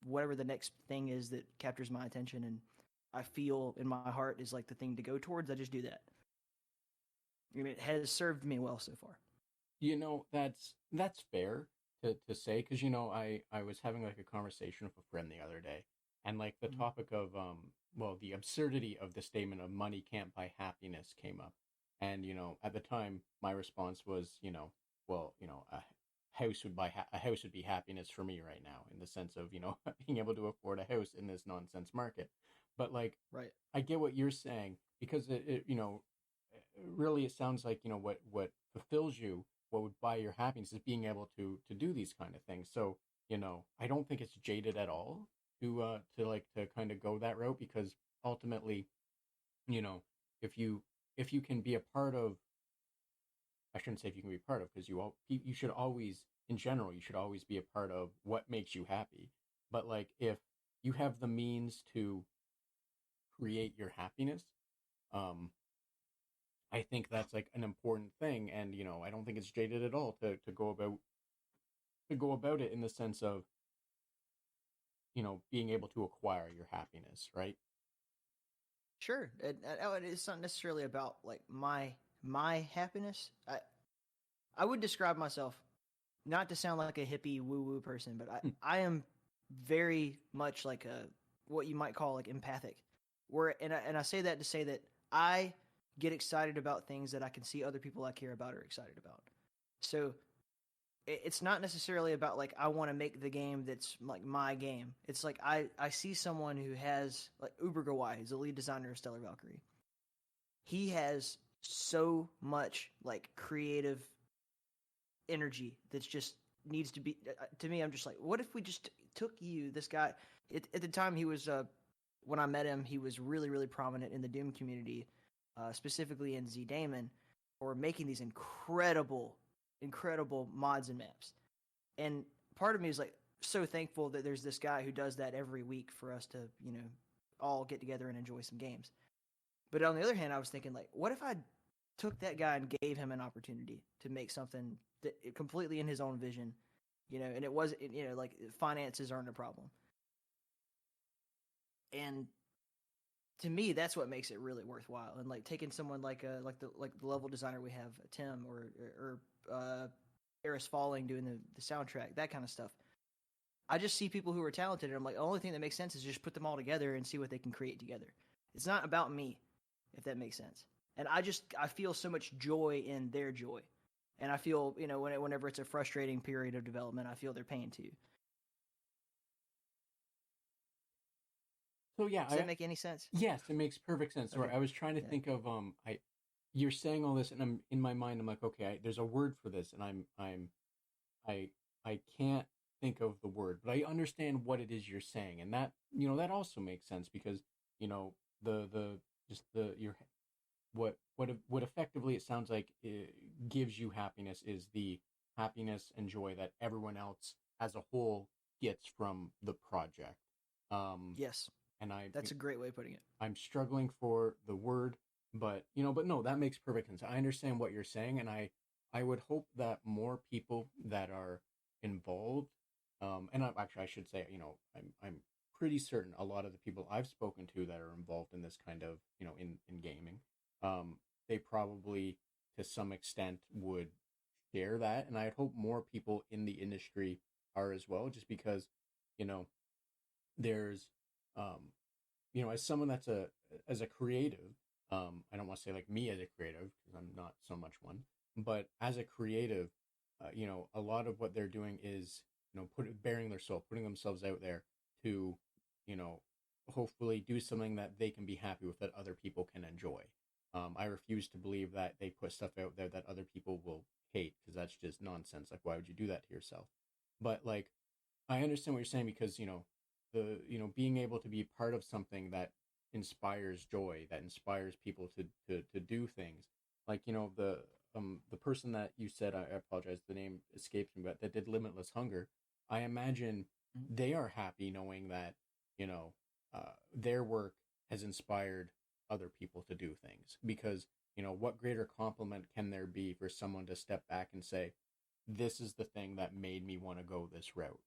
whatever the next thing is that captures my attention and I feel in my heart is the thing to go towards, I just do that. It has served me well so far. That's fair to say, because I was having a conversation with a friend the other day, and the topic of the absurdity of the statement of money can't buy happiness came up. And at the time my response was a house would be happiness for me right now, in the sense of being able to afford a house in this nonsense market. But right, I get what you're saying, because it really it sounds like what fulfills you what would buy your happiness is being able to do these kind of things. So, I don't think it's jaded at all to kind of go that route, because ultimately, you know, if you can be a part of, I shouldn't say if you can be part of, because you should always, in general, you should always be a part of what makes you happy. But like, if you have the means to create your happiness, um, I think that's like an important thing, and I don't think it's jaded at all to go about it in the sense of being able to acquire your happiness, right? Sure, and it's not necessarily about like my happiness. I would describe myself, not to sound like a hippie woo woo person, but I am very much like a what you might call like empathic. And I say that to say that I get excited about things that I can see other people I care about are excited about. So it's not necessarily about like I want to make the game that's like my game. It's like I see someone who has like Uber Gawai, who's the lead designer of Stellar Valkyrie. He has so much like creative energy that's just needs to be to me. I'm just like, what if we just took you, this guy at the time he was when I met him, he was really, really prominent in the Doom community, specifically in Z Damon, for making these incredible mods and maps. And part of me is like so thankful that there's this guy who does that every week for us to, all get together and enjoy some games. But on the other hand, I was thinking like, what if I took that guy and gave him an opportunity to make something that completely in his own vision, and it was, like finances aren't a problem. And to me, that's what makes it really worthwhile. And like taking someone like the level designer we have, Tim, or Eris Falling doing the soundtrack, that kind of stuff. I just see people who are talented, and I'm like, the only thing that makes sense is just put them all together and see what they can create together. It's not about me, if that makes sense. And I feel so much joy in their joy, and I feel whenever it's a frustrating period of development, I feel their pain too. So yeah, does that make any sense? Yes, it makes perfect sense. Okay. Right, I was trying to think of you're saying all this, and I'm in my mind. I'm like, okay, there's a word for this, and I can't think of the word, but I understand what it is you're saying, and that that also makes sense, because the just the your what effectively it sounds like it gives you happiness is the happiness and joy that everyone else as a whole gets from the project. Yes. And that's a great way of putting it. I'm struggling for the word, but no, that makes perfect sense. I understand what you're saying, and I would hope that more people that are involved, and I should say, I'm pretty certain a lot of the people I've spoken to that are involved in this kind of, in gaming, they probably to some extent would share that, and I'd hope more people in the industry are as well, just because, there's as someone that's as a creative, I don't want to say like me as a creative, because I'm not so much one, but as a creative, a lot of what they're doing is bearing their soul, putting themselves out there to hopefully do something that they can be happy with, that other people can enjoy. I refuse to believe that they put stuff out there that other people will hate, because that's just nonsense. Like, why would you do that to yourself? But like, I understand what you're saying, because the being able to be part of something that inspires joy, that inspires people to do things, like the person that you said, I apologize, the name escapes me, but that did Limitless Hunger. I imagine they are happy knowing that their work has inspired other people to do things, because what greater compliment can there be for someone to step back and say, this is the thing that made me want to go this route,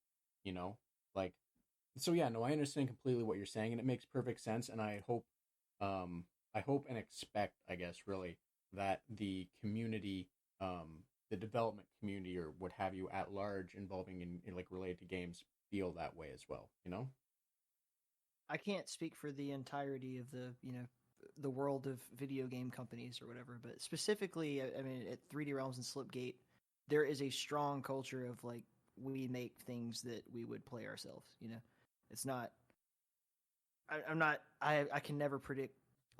like. So yeah, no, I understand completely what you're saying, and it makes perfect sense. And I hope and expect, I guess, really, that the community, the development community, or what have you, at large, involving in like related to games, feel that way as well. I can't speak for the entirety of the world of video game companies or whatever, but specifically, I mean, at 3D Realms and Slipgate, there is a strong culture of like, we make things that we would play ourselves. It's not. I can never predict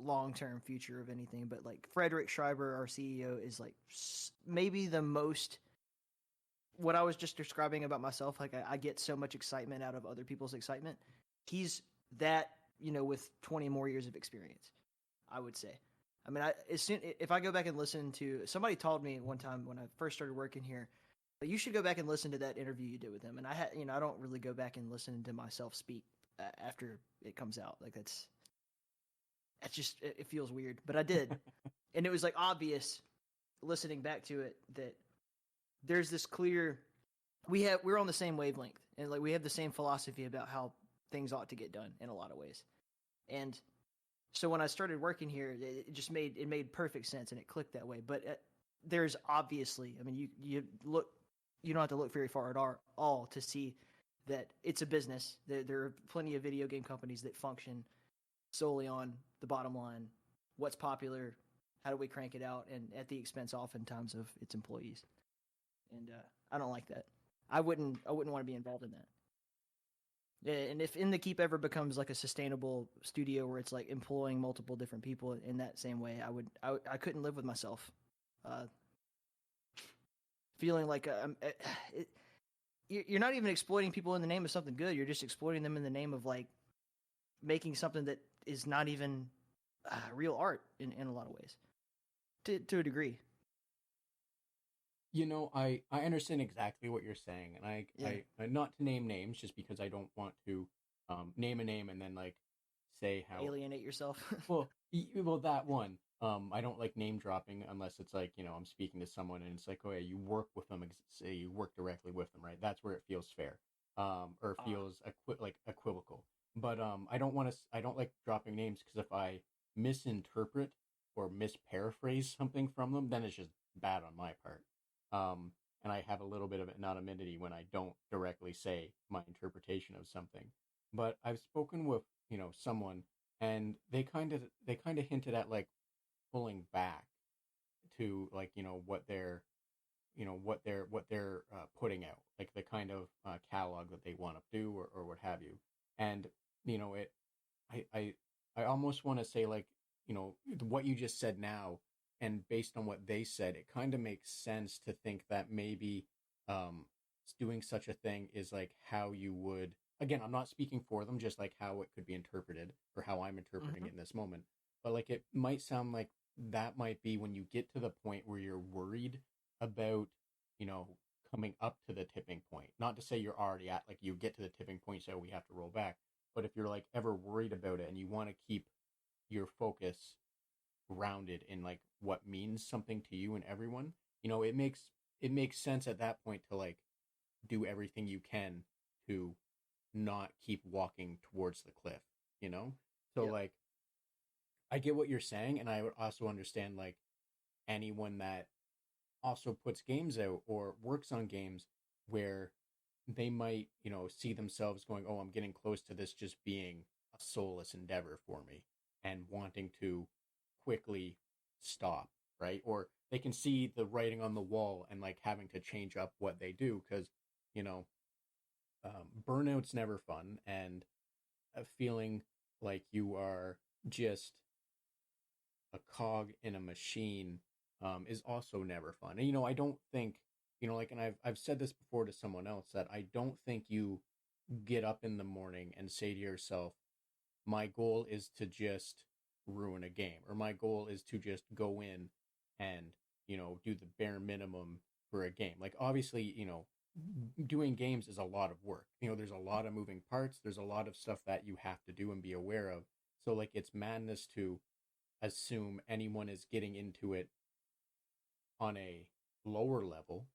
long-term future of anything, but like Frederick Schreiber, our CEO, is like maybe the most, what I was just describing about myself, like I get so much excitement out of other people's excitement. He's that, with 20 more years of experience, I would say. I mean, if I go back and listen to, somebody told me one time when I first started working here, you should go back and listen to that interview you did with him. And I don't really go back and listen to myself speak after it comes out. Like that's just, it feels weird, but I did. And it was like obvious listening back to it that there's this clear, we're on the same wavelength, and like we have the same philosophy about how things ought to get done in a lot of ways. And so when I started working here, it made perfect sense, and it clicked that way. But there's obviously, I mean, you don't have to look very far at all to see that it's a business. There are plenty of video game companies that function solely on the bottom line, what's popular, how do we crank it out, and at the expense oftentimes of its employees. And I don't like that. I wouldn't want to be involved in that. And if In the Keep ever becomes like a sustainable studio where it's like employing multiple different people in that same way, I couldn't live with myself. Feeling like you're not even exploiting people in the name of something good. You're just exploiting them in the name of like making something that is not even real art in a lot of ways, to a degree. I understand exactly what you're saying, and I not to name names just because I don't want to name a name and then like say how alienate yourself. well that one. I don't like name dropping unless it's like, I'm speaking to someone and it's like, oh yeah, you work with them, say you work directly with them, right? That's where it feels fair, or feels equivocal. But I don't like dropping names, because if I misinterpret or misparaphrase something from them, then it's just bad on my part. And I have a little bit of anonymity when I don't directly say my interpretation of something. But I've spoken with, someone, and they kind of hinted at like pulling back to like, what they're putting out, like the kind of catalog that they want to do, or what have you. And I almost want to say, like, what you just said now, and based on what they said, it kind of makes sense to think that maybe doing such a thing is like how you would, again, I'm not speaking for them, just like how it could be interpreted, or how I'm interpreting it in this moment. But like, it might sound like that might be when you get to the point where you're worried about, coming up to the tipping point. Not to say you're already at, like, you get to the tipping point, so we have to roll back. But if you're like ever worried about it and you want to keep your focus grounded in like what means something to you and everyone, it makes sense at that point to like do everything you can to not keep walking towards the cliff, So Yep. like, I get what you're saying, and I would also understand like anyone that also puts games out or works on games where they might, see themselves going, oh, I'm getting close to this just being a soulless endeavor for me, and wanting to quickly stop, right? Or they can see the writing on the wall and like having to change up what they do, because, burnout's never fun, and feeling like you are just a cog in a machine is also never fun. And I don't think, like, and I've said this before to someone else, that I don't think you get up in the morning and say to yourself, my goal is to just ruin a game, or my goal is to just go in and do the bare minimum for a game. Like, obviously, doing games is a lot of work. There's a lot of moving parts, there's a lot of stuff that you have to do and be aware of. So like, it's madness to assume anyone is getting into it on a lower level.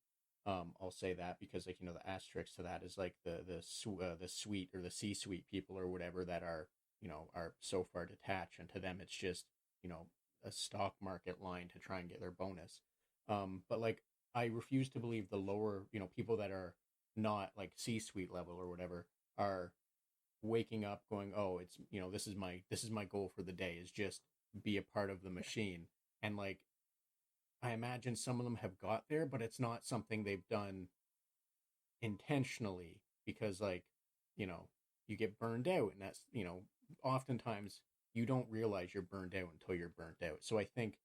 I'll say that because, like, the asterisk to that is like the suite or the C-suite people or whatever that are so far detached, and to them it's just a stock market line to try and get their bonus. But like, I refuse to believe the lower people that are not like C-suite level or whatever are waking up going, oh, it's this is my goal for the day, is just be a part of the machine. And like, I imagine some of them have got there, but it's not something they've done intentionally, because like, you get burned out, and that's, oftentimes, you don't realize you're burned out until you're burnt out. So I think,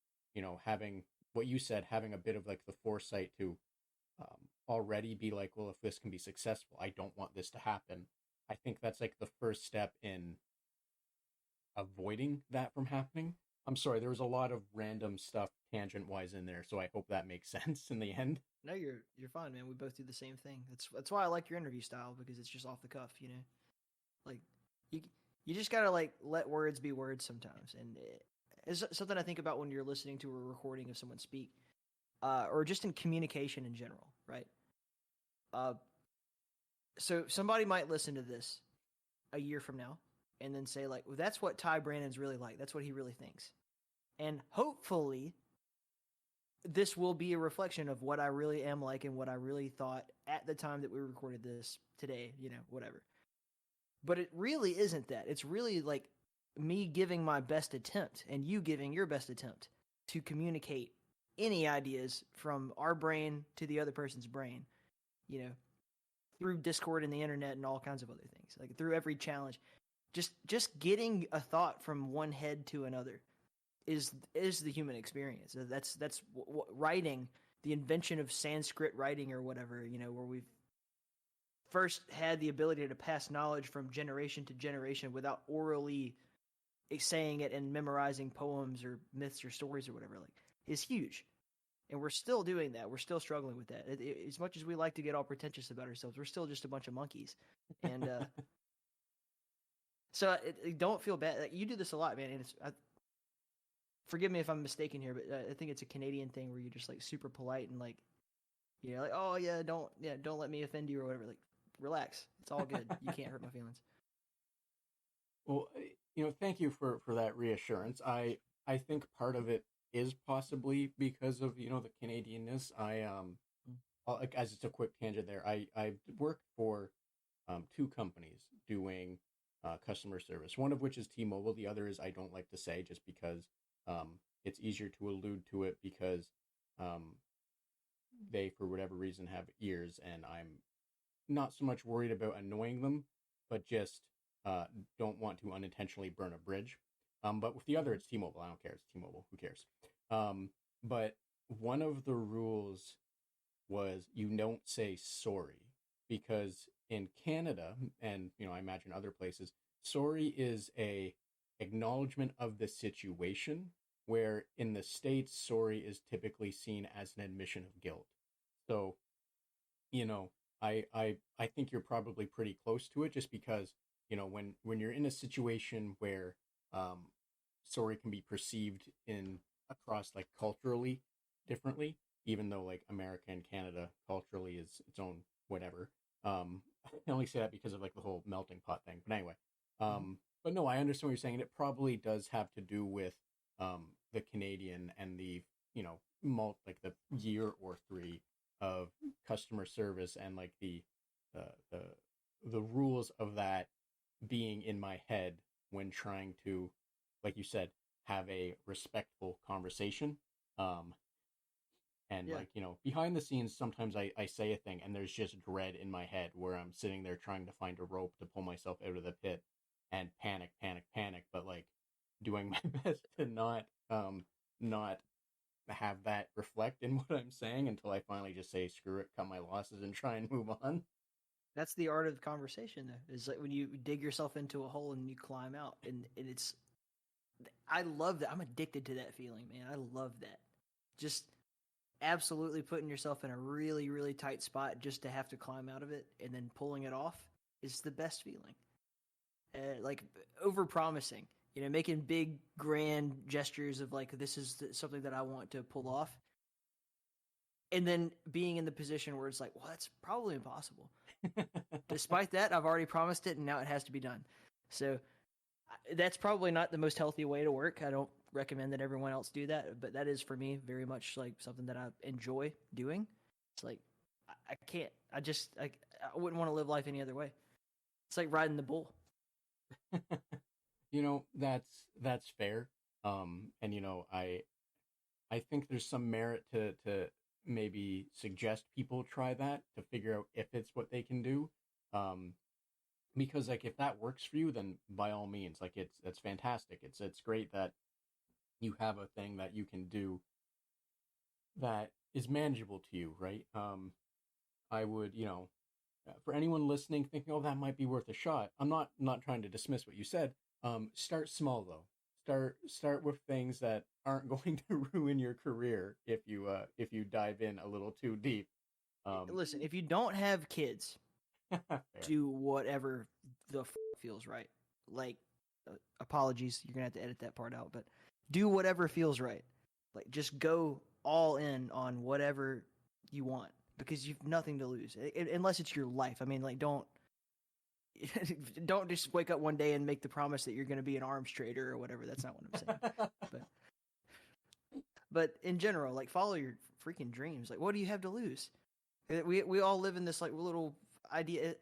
having what you said, having a bit of like the foresight to already be like, well, if this can be successful, I don't want this to happen. I think that's like the first step in avoiding that from happening. I'm sorry, there was a lot of random stuff tangent wise in there, so I hope that makes sense in the end. No, you're fine, man. We both do the same thing. That's why I like your interview style, because it's just off the cuff, Like you you just gotta like let words be words sometimes, and it's something I think about when you're listening to a recording of someone speak, or just in communication in general, right? Uh, so somebody might listen to this a year from now and then say like, well, that's what Ty Brannan's really like. That's what he really thinks. And hopefully this will be a reflection of what I really am like and what I really thought at the time that we recorded this today, whatever. But it really isn't that. It's really like me giving my best attempt and you giving your best attempt to communicate any ideas from our brain to the other person's brain, through Discord and the internet and all kinds of other things, like through every challenge. Just getting a thought from one head to another is the human experience. That's writing, the invention of Sanskrit writing or whatever, where we've first had the ability to pass knowledge from generation to generation without orally saying it and memorizing poems or myths or stories or whatever, like, is huge. And we're still doing that. We're still struggling with that. As much as we like to get all pretentious about ourselves, we're still just a bunch of monkeys. And so don't feel bad. Like, you do this a lot, man. And forgive me if I'm mistaken here, but I think it's a Canadian thing where you're just like super polite and like, like, oh yeah, don't let me offend you or whatever. Like, relax. It's all good. You can't hurt my feelings. Well, thank you for that reassurance. I think part of it is possibly because of, the Canadianness. Like, as it's a quick tangent there, I worked for two companies doing customer service, one of which is T-Mobile. The other is, I don't like to say, just because it's easier to allude to it, because they, for whatever reason, have ears, and I'm not so much worried about annoying them, but just don't want to unintentionally burn a bridge. But with the other, it's T-Mobile. I don't care. It's T-Mobile. Who cares? But one of the rules was you don't say sorry, because in Canada, and I imagine other places, sorry is a acknowledgement of the situation, where in the States, sorry is typically seen as an admission of guilt. So, I think you're probably pretty close to it, just because, when you're in a situation where sorry can be perceived across like culturally differently, even though like America and Canada culturally is its own whatever. I only say that because of like the whole melting pot thing. But anyway, but no, I understand what you're saying. And it probably does have to do with the Canadian and the, like the year or three of customer service, and like the rules of that being in my head when trying to, like you said, have a respectful conversation. And like, behind the scenes, sometimes I say a thing and there's just dread in my head, where I'm sitting there trying to find a rope to pull myself out of the pit and panic, but like doing my best to not have that reflect in what I'm saying, until I finally just say, screw it, cut my losses and try and move on. That's the art of the conversation, though. Is like when you dig yourself into a hole and you climb out, and it's. I love that. I'm addicted to that feeling, man. I love that. Just absolutely putting yourself in a really, really tight spot just to have to climb out of it, and then pulling it off is the best feeling. Like over promising, making big, grand gestures of like, this is something that I want to pull off. And then being in the position where it's like, well, that's probably impossible. Despite that, I've already promised it, and now it has to be done. So that's probably not the most healthy way to work. I don't recommend that everyone else do that, but that is for me very much like something that I enjoy doing. It's like, I can't, I wouldn't want to live life any other way. It's like riding the bull. That's fair. And I think there's some merit to maybe suggest people try that to figure out if it's what they can do. because like if that works for you, then by all means, like that's fantastic. It's great that you have a thing that you can do that is manageable to you, right? I would, for anyone listening thinking, oh, that might be worth a shot. I'm not trying to dismiss what you said. Start small though. Start with things that aren't going to ruin your career if you dive in a little too deep. Listen, if you don't have kids, do whatever feels right. Like, apologies, you're gonna have to edit that part out, but do whatever feels right. Like, just go all in on whatever you want because you've nothing to lose, unless it's your life. I mean, like, don't just wake up one day and make the promise that you're going to be an arms trader or whatever. That's not what I'm saying. But in general, like, follow your freaking dreams. Like, what do you have to lose? We all live in this like little idea.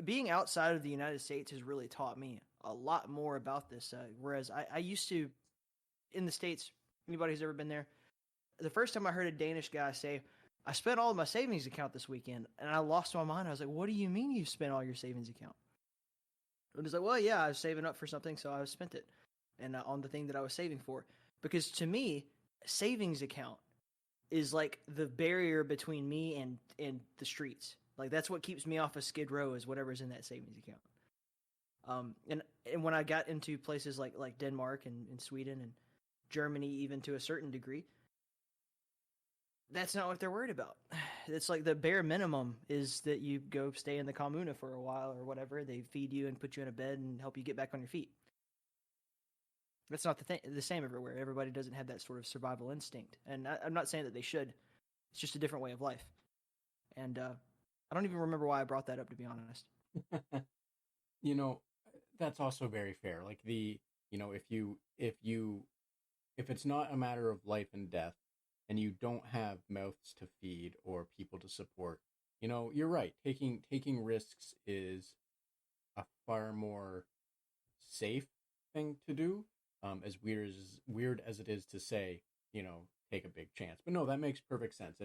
Being outside of the United States has really taught me a lot more about this. Whereas I used to, in the States, anybody who's ever been there, the first time I heard a Danish guy say, I spent all of my savings account this weekend, and I lost my mind. I was like, what do you mean you spent all your savings account? And it's like, well, yeah, I was saving up for something, so I spent it and on the thing that I was saving for. Because to me, savings account is like the barrier between me and the streets. Like, that's what keeps me off of Skid Row is whatever's in that savings account. And when I got into places like Denmark and Sweden and Germany, even to a certain degree, that's not what they're worried about. It's like the bare minimum is that you go stay in the commune for a while or whatever. They feed you and put you in a bed and help you get back on your feet. That's not the same everywhere. Everybody doesn't have that sort of survival instinct. And I'm not saying that they should. It's just a different way of life. And I don't even remember why I brought that up, to be honest. That's also very fair. Like if it's not a matter of life and death, and you don't have mouths to feed or people to support, you're right. Taking risks is a far more safe thing to do. As weird as it is to say, take a big chance. But no, that makes perfect sense.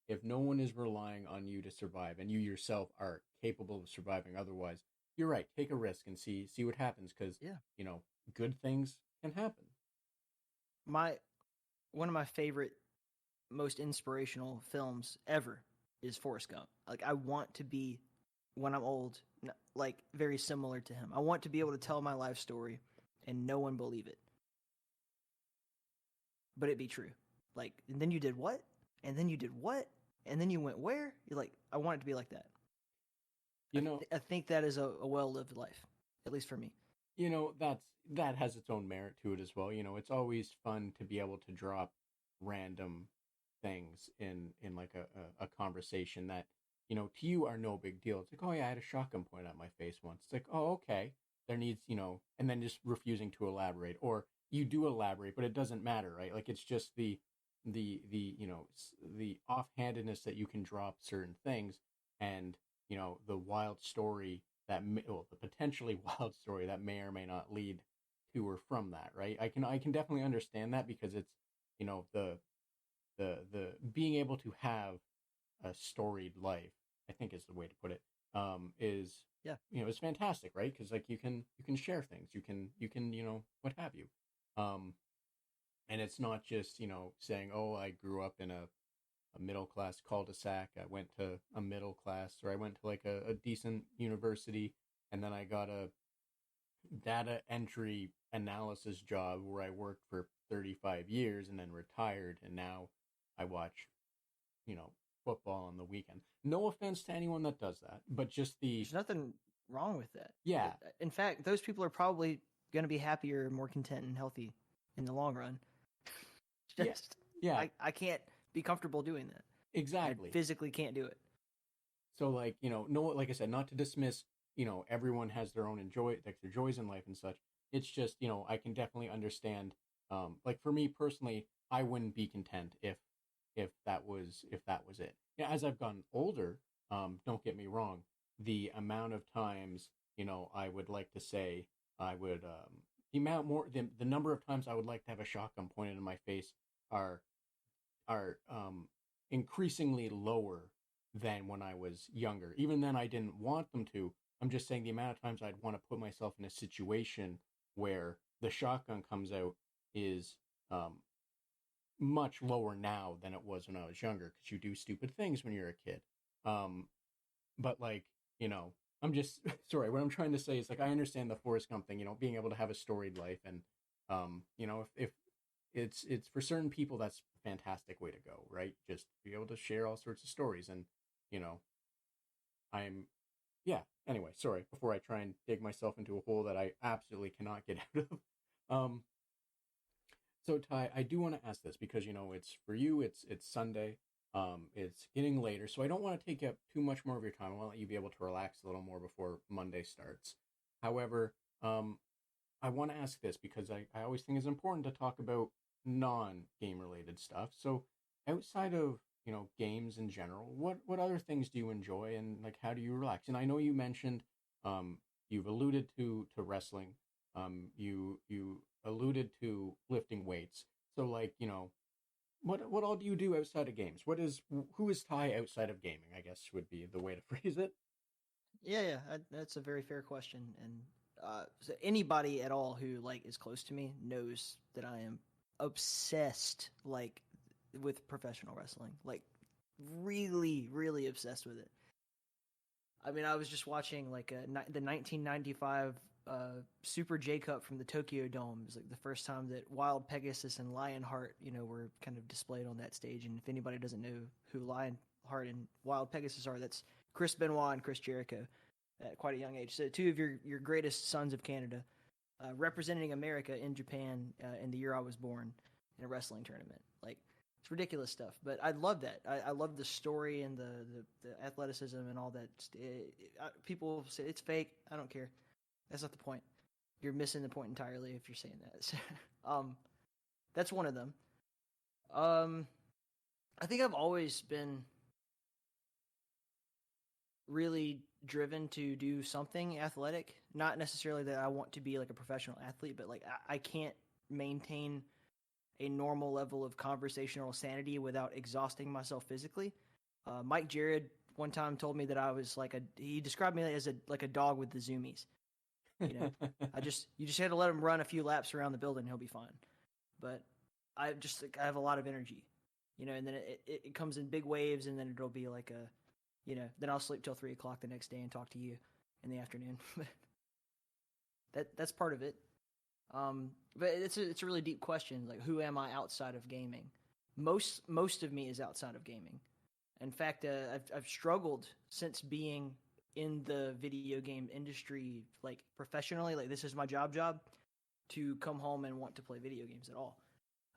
If no one is relying on you to survive and you yourself are capable of surviving otherwise, you're right. Take a risk and see what happens because, good things can happen. One of my favorite, most inspirational films ever is Forrest Gump. Like, I want to be, when I'm old, like, very similar to him. I want to be able to tell my life story and no one believe it, but it be true. Like, and then you did what? And then you did what? And then you went where? You're like, I want it to be like that. I think that is a well-lived life, at least for me. That has its own merit to it as well. It's always fun to be able to drop random things in like a conversation that, to you are no big deal. It's like, oh yeah, I had a shotgun pointed at my face once. It's like, oh, okay. There needs, and then just refusing to elaborate, or you do elaborate, but it doesn't matter, right? Like, it's just the offhandedness that you can drop certain things, and the wild story the potentially wild story that may or may not lead to or from that, right? I can definitely understand that because it's, the being able to have a storied life, I think is the way to put it, is, it's fantastic, right? Because like you can share things, you can what have you, and it's not just saying, oh, I grew up in a middle class cul-de-sac, I went to a middle class, or I went to like a decent university, and then I got a data entry analysis job where I worked for 35 years and then retired, and now I watch football on the weekend. No offense to anyone that does that, but just there's nothing wrong with that. Yeah. In fact, those people are probably going to be happier, more content, and healthy in the long run. I can't be comfortable doing that. Exactly. I physically can't do it. So like, like I said, not to dismiss, everyone has their own their joys in life and such. It's just, I can definitely understand, like for me personally, I wouldn't be content if that was it. As I've gotten older, don't get me wrong, the amount of times, I would like to say I would, the number of times I would like to have a shotgun pointed in my face are increasingly lower than when I was younger. Even then, I didn't want them to, I'm just saying the amount of times I'd want to put myself in a situation where the shotgun comes out is much lower now than it was when I was younger, because you do stupid things when you're a kid. But like, I'm just sorry. What I'm trying to say is, like, I understand the Forrest Gump thing, being able to have a storied life, and if it's for certain people, that's a fantastic way to go, right? Just be able to share all sorts of stories, and you know, I'm yeah. Anyway, sorry. Before I try and dig myself into a hole that I absolutely cannot get out of. Um, so Ty, I do want to ask this because it's for you. It's Sunday. It's getting later, so I don't want to take up too much more of your time. I want to let you be able to relax a little more before Monday starts. However, I want to ask this because I always think it's important to talk about non-game related stuff. So outside of, games in general, what other things do you enjoy, and like how do you relax? And I know you mentioned you've alluded to wrestling. You alluded to lifting weights. So like, what all do you do outside of games? Who is Ty outside of gaming, I guess would be the way to phrase it. Yeah, that's a very fair question, and so anybody at all who like is close to me knows that I am obsessed like with professional wrestling, like really, really obsessed with it. I mean, I was just watching like the 1995 Super J Cup from the Tokyo Dome. It was like the first time that Wild Pegasus and Lionheart, were kind of displayed on that stage. And if anybody doesn't know who Lionheart and Wild Pegasus are, that's Chris Benoit and Chris Jericho at quite a young age. So two of your greatest sons of Canada, representing America in Japan in the year I was born in a wrestling tournament. Like, it's ridiculous stuff, but I love that. I love the story and the athleticism and all that. People say it's fake. I don't care. That's not the point. You're missing the point entirely if you're saying that. That's one of them. I think I've always been really driven to do something athletic. Not necessarily that I want to be like a professional athlete, but like I can't maintain a normal level of conversational sanity without exhausting myself physically. Mike Jared one time told me that I was he described me as a dog with the zoomies. You just had to let him run a few laps around the building, he'll be fine. But I have a lot of energy, and then it comes in big waves, and then it'll be like then I'll sleep till 3:00 the next day and talk to you in the afternoon. That's part of it. But it's a really deep question. Like, who am I outside of gaming? Most of me is outside of gaming. In fact, I've struggled since being in the video game industry, like professionally, like this is my job, to come home and want to play video games at all.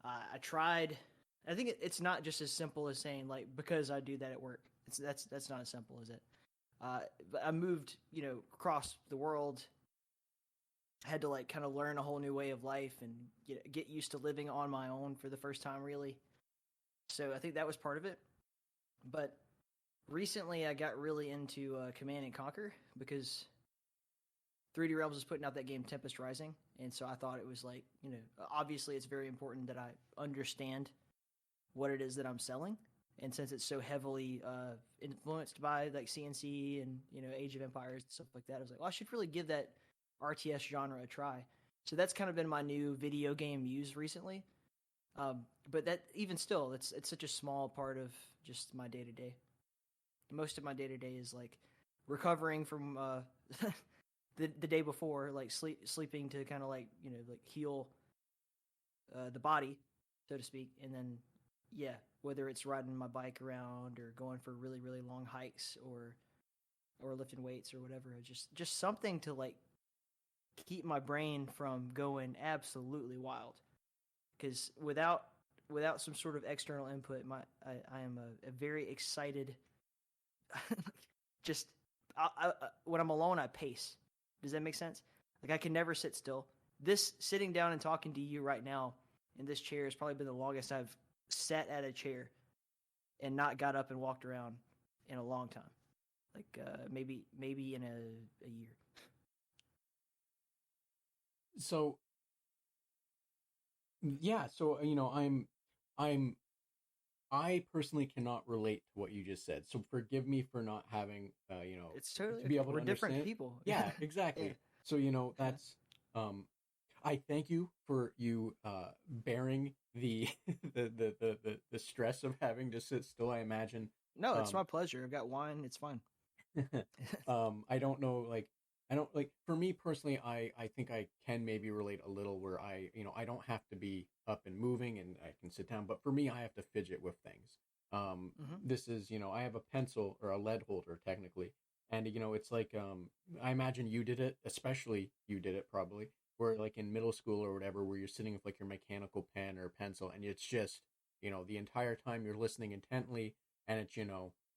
I tried. I think it's not just as simple as saying like because I do that at work. That's not as simple as it. But I moved, across the world. Had to like kind of learn a whole new way of life and get used to living on my own for the first time, really. So I think that was part of it. But recently I got really into Command and Conquer because 3D Realms is putting out that game Tempest Rising. And so I thought it was like, obviously it's very important that I understand what it is that I'm selling. And since it's so heavily influenced by like CNC and, Age of Empires and stuff like that, I was like, well, I should really give that RTS genre a try. So that's kind of been my new video game muse recently. But that even still, it's such a small part of just my day to day. Most of my day to day is like recovering from the day before, like sleeping to kind of like like heal the body, so to speak, and then whether it's riding my bike around or going for really really long hikes or lifting weights or whatever, just something to like keep my brain from going absolutely wild. Because without some sort of external input, I am a very excited. Just when I'm alone, I pace. Does that make sense? Like I can never sit still. This sitting down and talking to you right now in this chair has probably been the longest I've sat at a chair and not got up and walked around in a long time. Like maybe in a year. So yeah, so I'm I personally cannot relate to what you just said, so forgive me for not having, It's totally to be okay. able to We're different understand. people. Yeah, Yeah. exactly. So Yeah. that's, um, I thank you for you bearing the, the stress of having to sit still. I imagine, No, it's um, my pleasure. I've got wine. It's fine. I don't know, like, I don't like, for me personally, I think I can maybe relate a little where I don't have to be up and moving and I can sit down, but for me, I have to fidget with things. Hmm. This is, I have a pencil or a lead holder technically, and it's like, I imagine you did it, especially you did it probably, where like in middle school or whatever, where you're sitting with like your mechanical pen or pencil, and it's just, the entire time you're listening intently, and it's,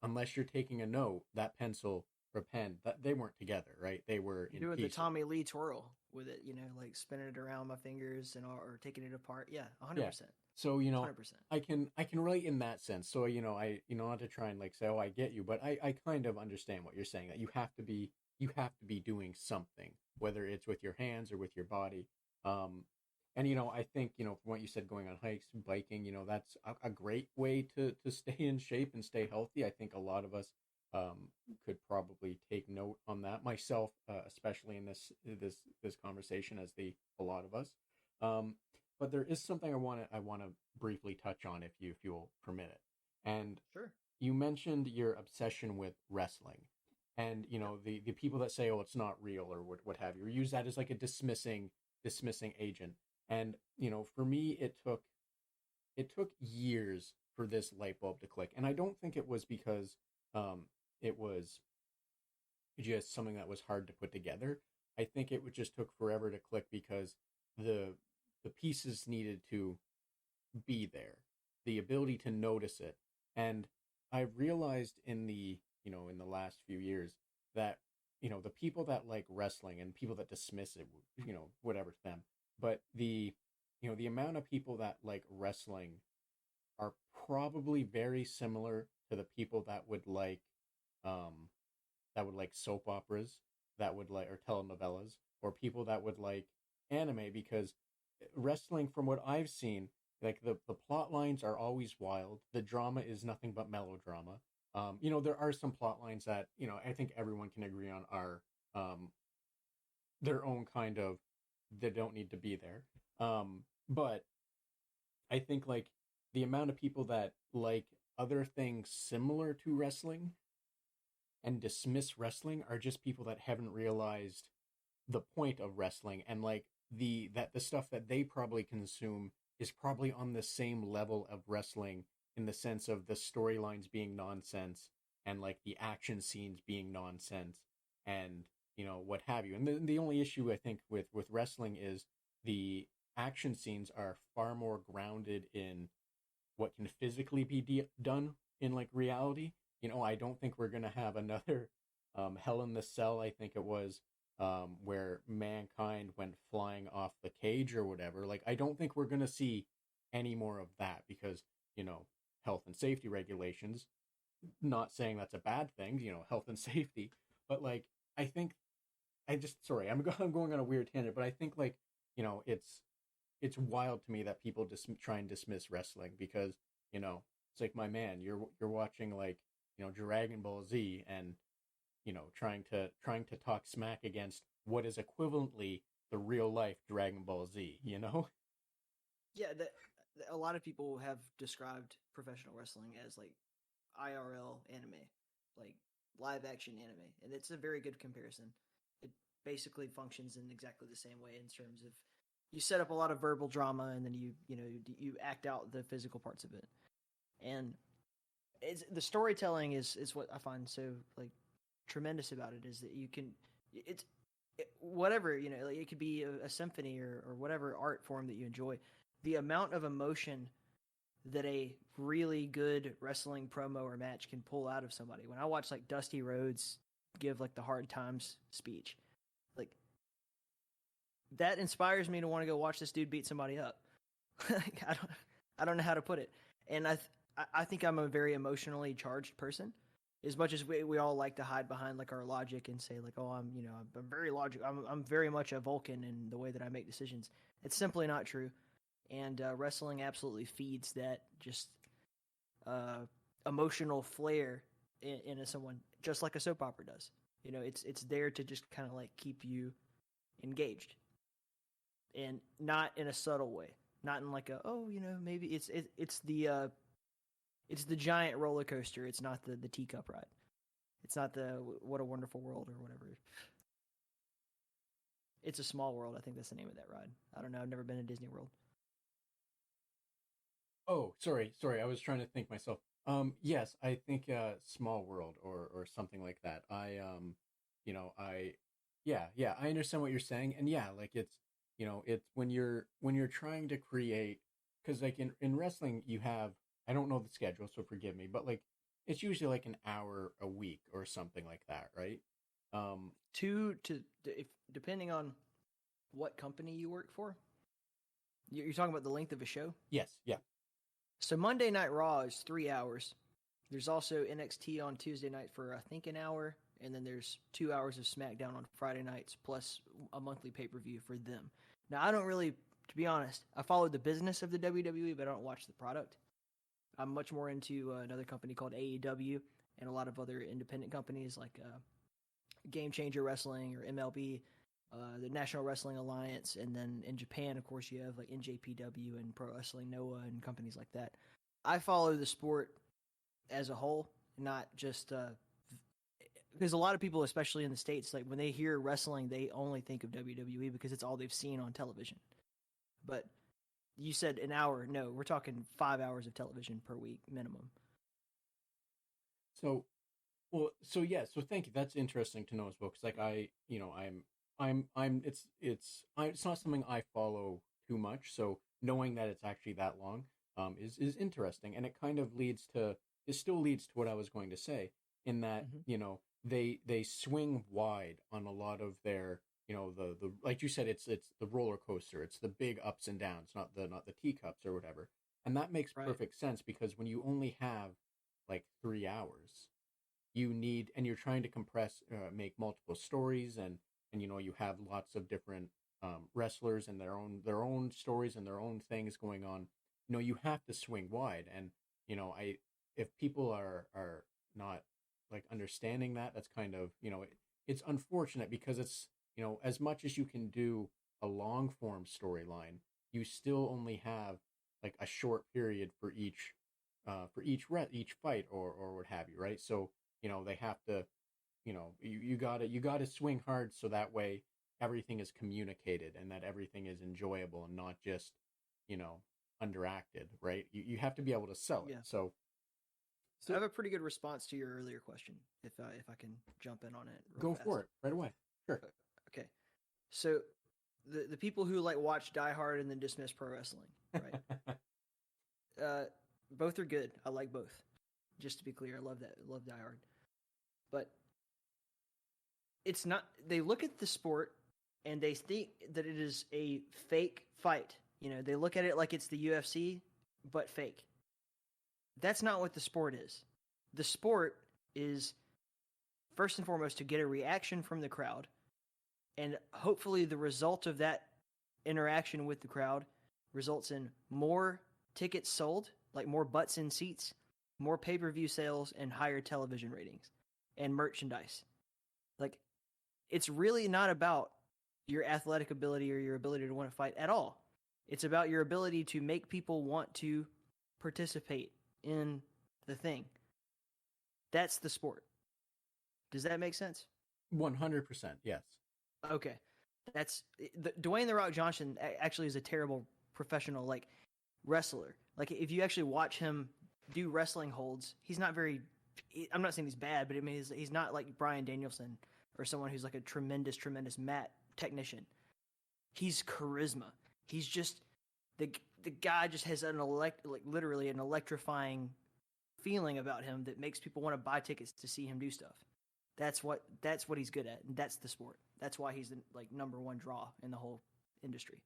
unless you're taking a note, that pencil or pen, that they weren't together, right? They were You're in doing the pieces. Tommy Lee twirl with it, like spinning it around my fingers and all, or taking it apart. Yeah, Yeah. 100%. So, 100%. I can relate in that sense. So, not to try and like say, oh, I get you, but I kind of understand what you're saying, that you have to be doing something, whether it's with your hands or with your body. Um, and I think, from what you said, going on hikes, biking, that's a great way to stay in shape and stay healthy. I think a lot of us could probably take note on that. Myself, especially in this conversation, as a lot of us. Um, but there is something I want to briefly touch on, if you'll permit it. And Sure. you mentioned your obsession with wrestling, and Yep. the people that say, oh, it's not real, or what have you, or use that as like a dismissing agent. And for me, it took years for this light bulb to click, and I don't think it was because it was just something that was hard to put together. I think it would just took forever to click because the the pieces needed to be there, the ability to notice it. And I've realized in the last few years that the people that like wrestling and people that dismiss it, whatever to them, but the amount of people that like wrestling are probably very similar to the people um that would like soap operas, that would like, or telenovelas, or people that would like anime, because wrestling, from what I've seen, like the plot lines are always wild. The drama is nothing but melodrama. There are some plot lines that, I think everyone can agree on are um their own kind of, they don't need to be there. But I think like the amount of people that like other things similar to wrestling and dismiss wrestling are just people that haven't realized the point of wrestling, and like the stuff that they probably consume is probably on the same level of wrestling, in the sense of the storylines being nonsense, and like the action scenes being nonsense, and what have you. And the only issue I think with wrestling is the action scenes are far more grounded in what can physically be done in like reality. I don't think we're gonna have another Hell in the Cell, I think it was, where mankind went flying off the cage or whatever. Like, I don't think we're gonna see any more of that, because health and safety regulations. Not saying that's a bad thing, health and safety, but like, I think, I just, sorry, I'm going on a weird tangent, but I think like, it's wild to me that people just try and dismiss wrestling, because it's like, my man, you're watching like Dragon Ball Z, and trying to talk smack against what is equivalently the real life Dragon Ball Z. Yeah, a lot of people have described professional wrestling as like IRL anime, like live action anime, and it's a very good comparison. It basically functions in exactly the same way in terms of you set up a lot of verbal drama and then you act out the physical parts of it. And the storytelling is what I find so like tremendous about it, is that you can whatever, like it could be a symphony or whatever art form that you enjoy. The amount of emotion that a really good wrestling promo or match can pull out of somebody. When I watch like Dusty Rhodes give like the hard times speech, like that inspires me to want to go watch this dude beat somebody up. I don't know how to put it. And I think I'm a very emotionally charged person. As much as we all like to hide behind like our logic and say like, oh, I'm very logical. I'm very much a Vulcan in the way that I make decisions. It's simply not true. And wrestling absolutely feeds that just emotional flair into someone, just like a soap opera does. You know, it's there to just kind of like keep you engaged, and not in a subtle way, not in like a, oh, you know, maybe it's the giant roller coaster. It's not the teacup ride. It's not the What a Wonderful World or whatever. It's a Small World. I think that's the name of that ride. I don't know. I've never been to Disney World. Oh, sorry. I was trying to think myself. Yes, I think Small World or something like that. You know, yeah, I understand what you're saying, and yeah, like it's when you're trying to create, because like in wrestling you have, I don't know the schedule, so forgive me, but like it's usually like an hour a week or something like that, right? Um, If depending on what company you work for, you're talking about the length of a show. yes, yeah. So Monday Night Raw is 3 hours. There's also NXT on Tuesday night for I think an hour, and then there's 2 hours of SmackDown on Friday nights, plus a monthly pay-per-view for them. Now I don't really, to be honest, I follow the business of the WWE, but I don't watch the product. I'm much more into another company called AEW and a lot of other independent companies like Game Changer Wrestling or MLB, the National Wrestling Alliance, and then in Japan, of course, you have like NJPW and Pro Wrestling Noah and companies like that. I follow the sport as a whole, not just because a lot of people, especially in the States, like when they hear wrestling, they only think of WWE because it's all they've seen on television. But you said an hour. No, we're talking 5 hours of television per week minimum. So, well, so yeah, so thank you. That's interesting to know as well, because like it's not something I follow too much. So knowing that it's actually that long, is interesting, and it kind of it still leads to what I was going to say, in that Mm-hmm. they swing wide on a lot of their, the like you said, it's the roller coaster, it's the big ups and downs, not the teacups or whatever, and that makes Right. perfect sense, because when you only have like 3 hours, and you're trying to compress, make multiple stories, and you have lots of different wrestlers and their own stories and their own things going on. You have to swing wide, and I if people are not like understanding that, that's kind of, it's unfortunate, because it's, as much as you can do a long form storyline, you still only have like a short period for each fight or what have you, right? So they have to, you gotta swing hard, so that way everything is communicated and that everything is enjoyable and not just, you know underacted, right? You have to be able to sell it. Yeah. I So have a pretty good response to your earlier question, if I can jump in on it real go fast. for it right away. Sure. Okay. So the people who like watch Die Hard and then dismiss pro wrestling, right? Both are good. I like both. Just to be clear, I love that. I love Die Hard. But it's not, they look at the sport and they think that it is a fake fight. They look at it like it's the UFC, but fake. That's not what the sport is. The sport is, first and foremost, to get a reaction from the crowd, and hopefully the result of that interaction with the crowd results in more tickets sold, like more butts in seats, more pay-per-view sales, and higher television ratings and merchandise. Like, it's really not about your athletic ability or your ability to want to fight at all. It's about your ability to make people want to participate in the thing. That's the sport. Does that make sense? 100%, yes. Okay. Dwayne The Rock Johnson actually is a terrible professional like wrestler. Like if you actually watch him do wrestling holds, he's not very. I'm not saying he's bad, but I mean he's not like Bryan Danielson or someone who's like a tremendous mat technician. He's charisma. He's just the guy just has literally an electrifying feeling about him that makes people want to buy tickets to see him do stuff. That's what he's good at, and that's the sport. That's why he's the like number one draw in the whole industry.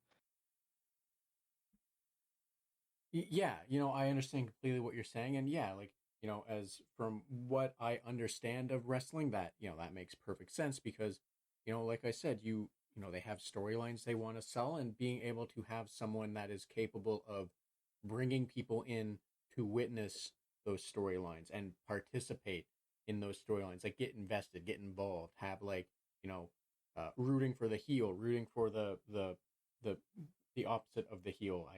Yeah, I understand completely what you're saying, and yeah, like, as from what I understand of wrestling, that makes perfect sense, because, like I said, they have storylines they want to sell, and being able to have someone that is capable of bringing people in to witness those storylines and participate in those storylines, like get invested, get involved, have like, rooting for the heel, rooting for the opposite of the heel.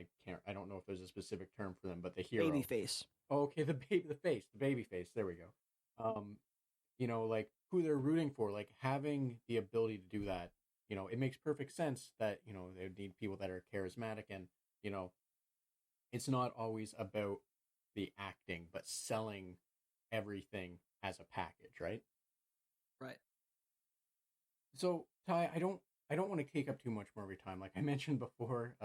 I don't know if there's a specific term for them, but the hero. Baby face. Oh, okay, the baby face. There we go. Like who they're rooting for, like having the ability to do that. It makes perfect sense that they would need people that are charismatic, and it's not always about the acting, but selling everything as a package, right? Right. So, Ty, I don't want to take up too much more of your time. Like I mentioned before,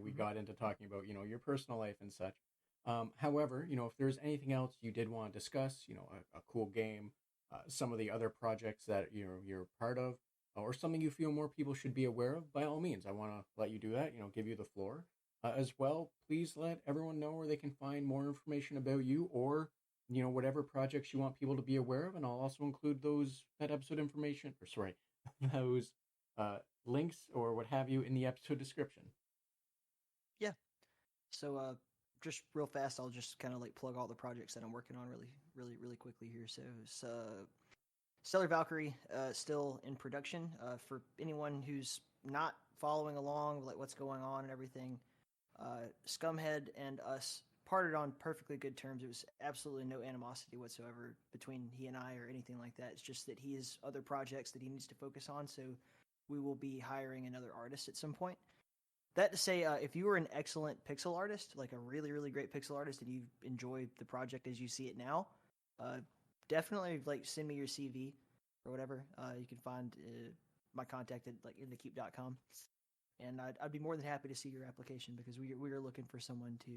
we got into talking about your personal life and such. However, if there's anything else you did want to discuss, a cool game, some of the other projects that you're part of, or something you feel more people should be aware of, by all means, I want to let you do that. Give you the floor. As well, please let everyone know where they can find more information about you, or whatever projects you want people to be aware of, and I'll also include that episode information, or sorry, those links or what have you in the episode description. Yeah. So just real fast, I'll just kind of like plug all the projects that I'm working on really quickly here. So Stellar Valkyrie still in production. For anyone who's not following along, like what's going on and everything, Scumhead and us parted on perfectly good terms. It was absolutely no animosity whatsoever between he and I or anything like that. It's just that he has other projects that he needs to focus on, so we will be hiring another artist at some point. That to say, if you were an excellent pixel artist, like a really great pixel artist, and you enjoy the project as you see it now, definitely like send me your CV or whatever. You can find my contact at like inthekeep.com. And I'd be more than happy to see your application, because we are looking for someone to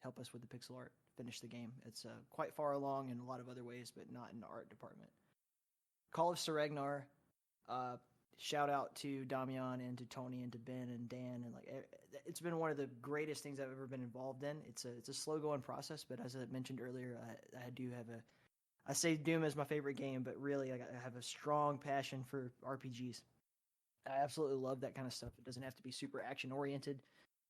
help us with the pixel art, finish the game. It's quite far along in a lot of other ways, but not in the art department. Call of Saregnar, shout out to Damian and to Tony and to Ben and Dan, and like it's been one of the greatest things I've ever been involved in. It's a slow going process, but as I mentioned earlier, I do have I say Doom is my favorite game, but really I have a strong passion for RPGs. I absolutely love that kind of stuff. It doesn't have to be super action oriented.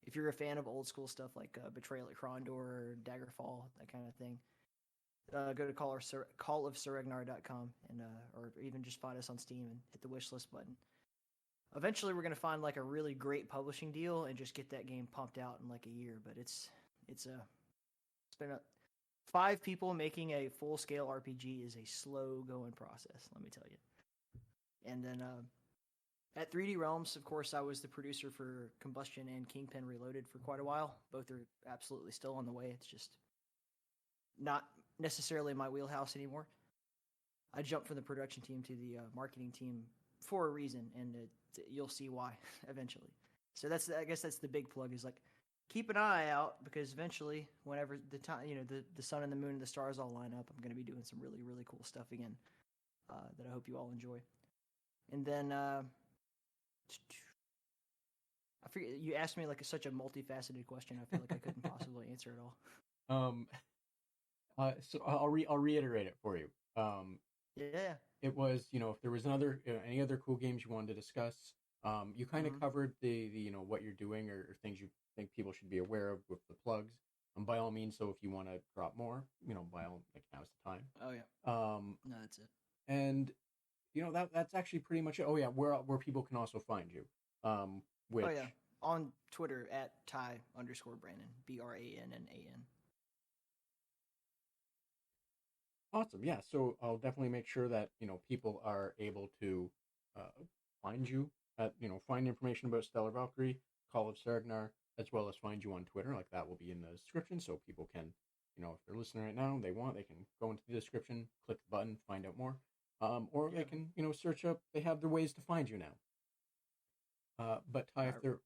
If you're a fan of old school stuff like Betrayal at Krondor or Daggerfall, that kind of thing, go to callofsaregnar.com and or even just find us on Steam and hit the wishlist button. Eventually, we're gonna find like a really great publishing deal and just get that game pumped out in like a year. But it's been 5 people making a full scale RPG is a slow going process. Let me tell you. And then. At 3D Realms, of course, I was the producer for Combustion and Kingpin Reloaded for quite a while. Both are absolutely still on the way. It's just not necessarily my wheelhouse anymore. I jumped from the production team to the marketing team for a reason, and you'll see why eventually. So I guess that's the big plug, is like keep an eye out, because eventually, whenever the time, the sun and the moon and the stars all line up, I'm going to be doing some really cool stuff again that I hope you all enjoy. And then. I forget, you asked me like such a multifaceted question. I feel like I couldn't possibly answer it all. So I'll reiterate it for you. Yeah. It was, if there was any other cool games you wanted to discuss, you kind of covered the what you're doing or things you think people should be aware of with the plugs. By all means, so if you want to drop more, by all, like, now's the time. Oh yeah. No, that's it. And that's actually pretty much it. Oh yeah, where people can also find you. Which... Oh yeah, on Twitter at Ty_Brannan, BRANNAN. Awesome. Yeah. So I'll definitely make sure that people are able to find you at find information about Stellar Valkyrie, Call of Saregnar, as well as find you on Twitter. Like that will be in the description, so people can if they're listening right now, they can go into the description, click the button, find out more. Or they can, search up. They have their ways to find you now. But Ty, if they're,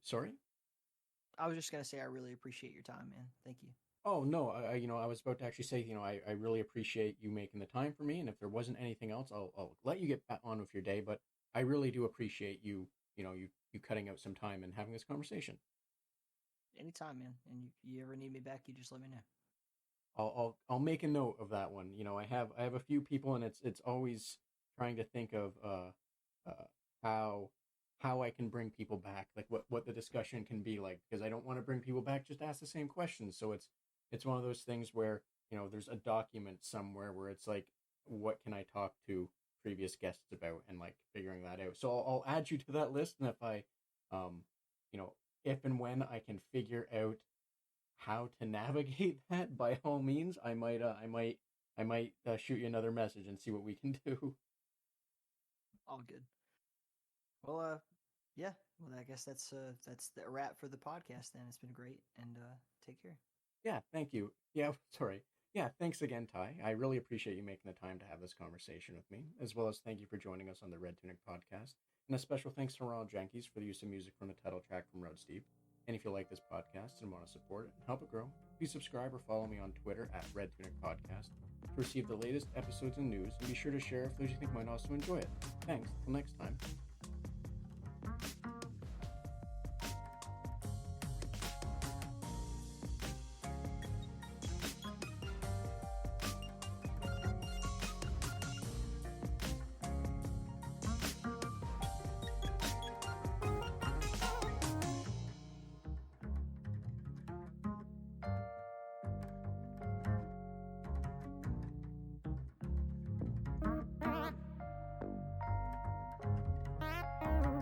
sorry, I was just gonna say I really appreciate your time, man. Thank you. Oh no, I was about to actually say, I really appreciate you making the time for me. And if there wasn't anything else, I'll let you get back on with your day. But I really do appreciate you, you cutting out some time and having this conversation. Anytime, man. And you ever need me back, you just let me know. I'll make a note of that one. I have a few people, and it's always trying to think of how I can bring people back, like what the discussion can be like, because I don't want to bring people back just to ask the same questions. So it's one of those things where there's a document somewhere where it's like, what can I talk to previous guests about, and like figuring that out. So I'll add you to that list, and if I, if and when I can figure out how to navigate that, by all means, I might shoot you another message and see what we can do. All good. Well, yeah. Well, I guess that's the wrap for the podcast. Then it's been great, and take care. Yeah, thank you. Yeah, sorry. Yeah, thanks again, Ty. I really appreciate you making the time to have this conversation with me, as well as thank you for joining us on the Red Tunic Podcast. And a special thanks to Ronald Jenkins for the use of music from the title track from Road Steep. And if you like this podcast and want to support it and help it grow, please subscribe or follow me on Twitter at Red Tunic Podcast to receive the latest episodes and news, and be sure to share if those you think might also enjoy it. Thanks. Till next time.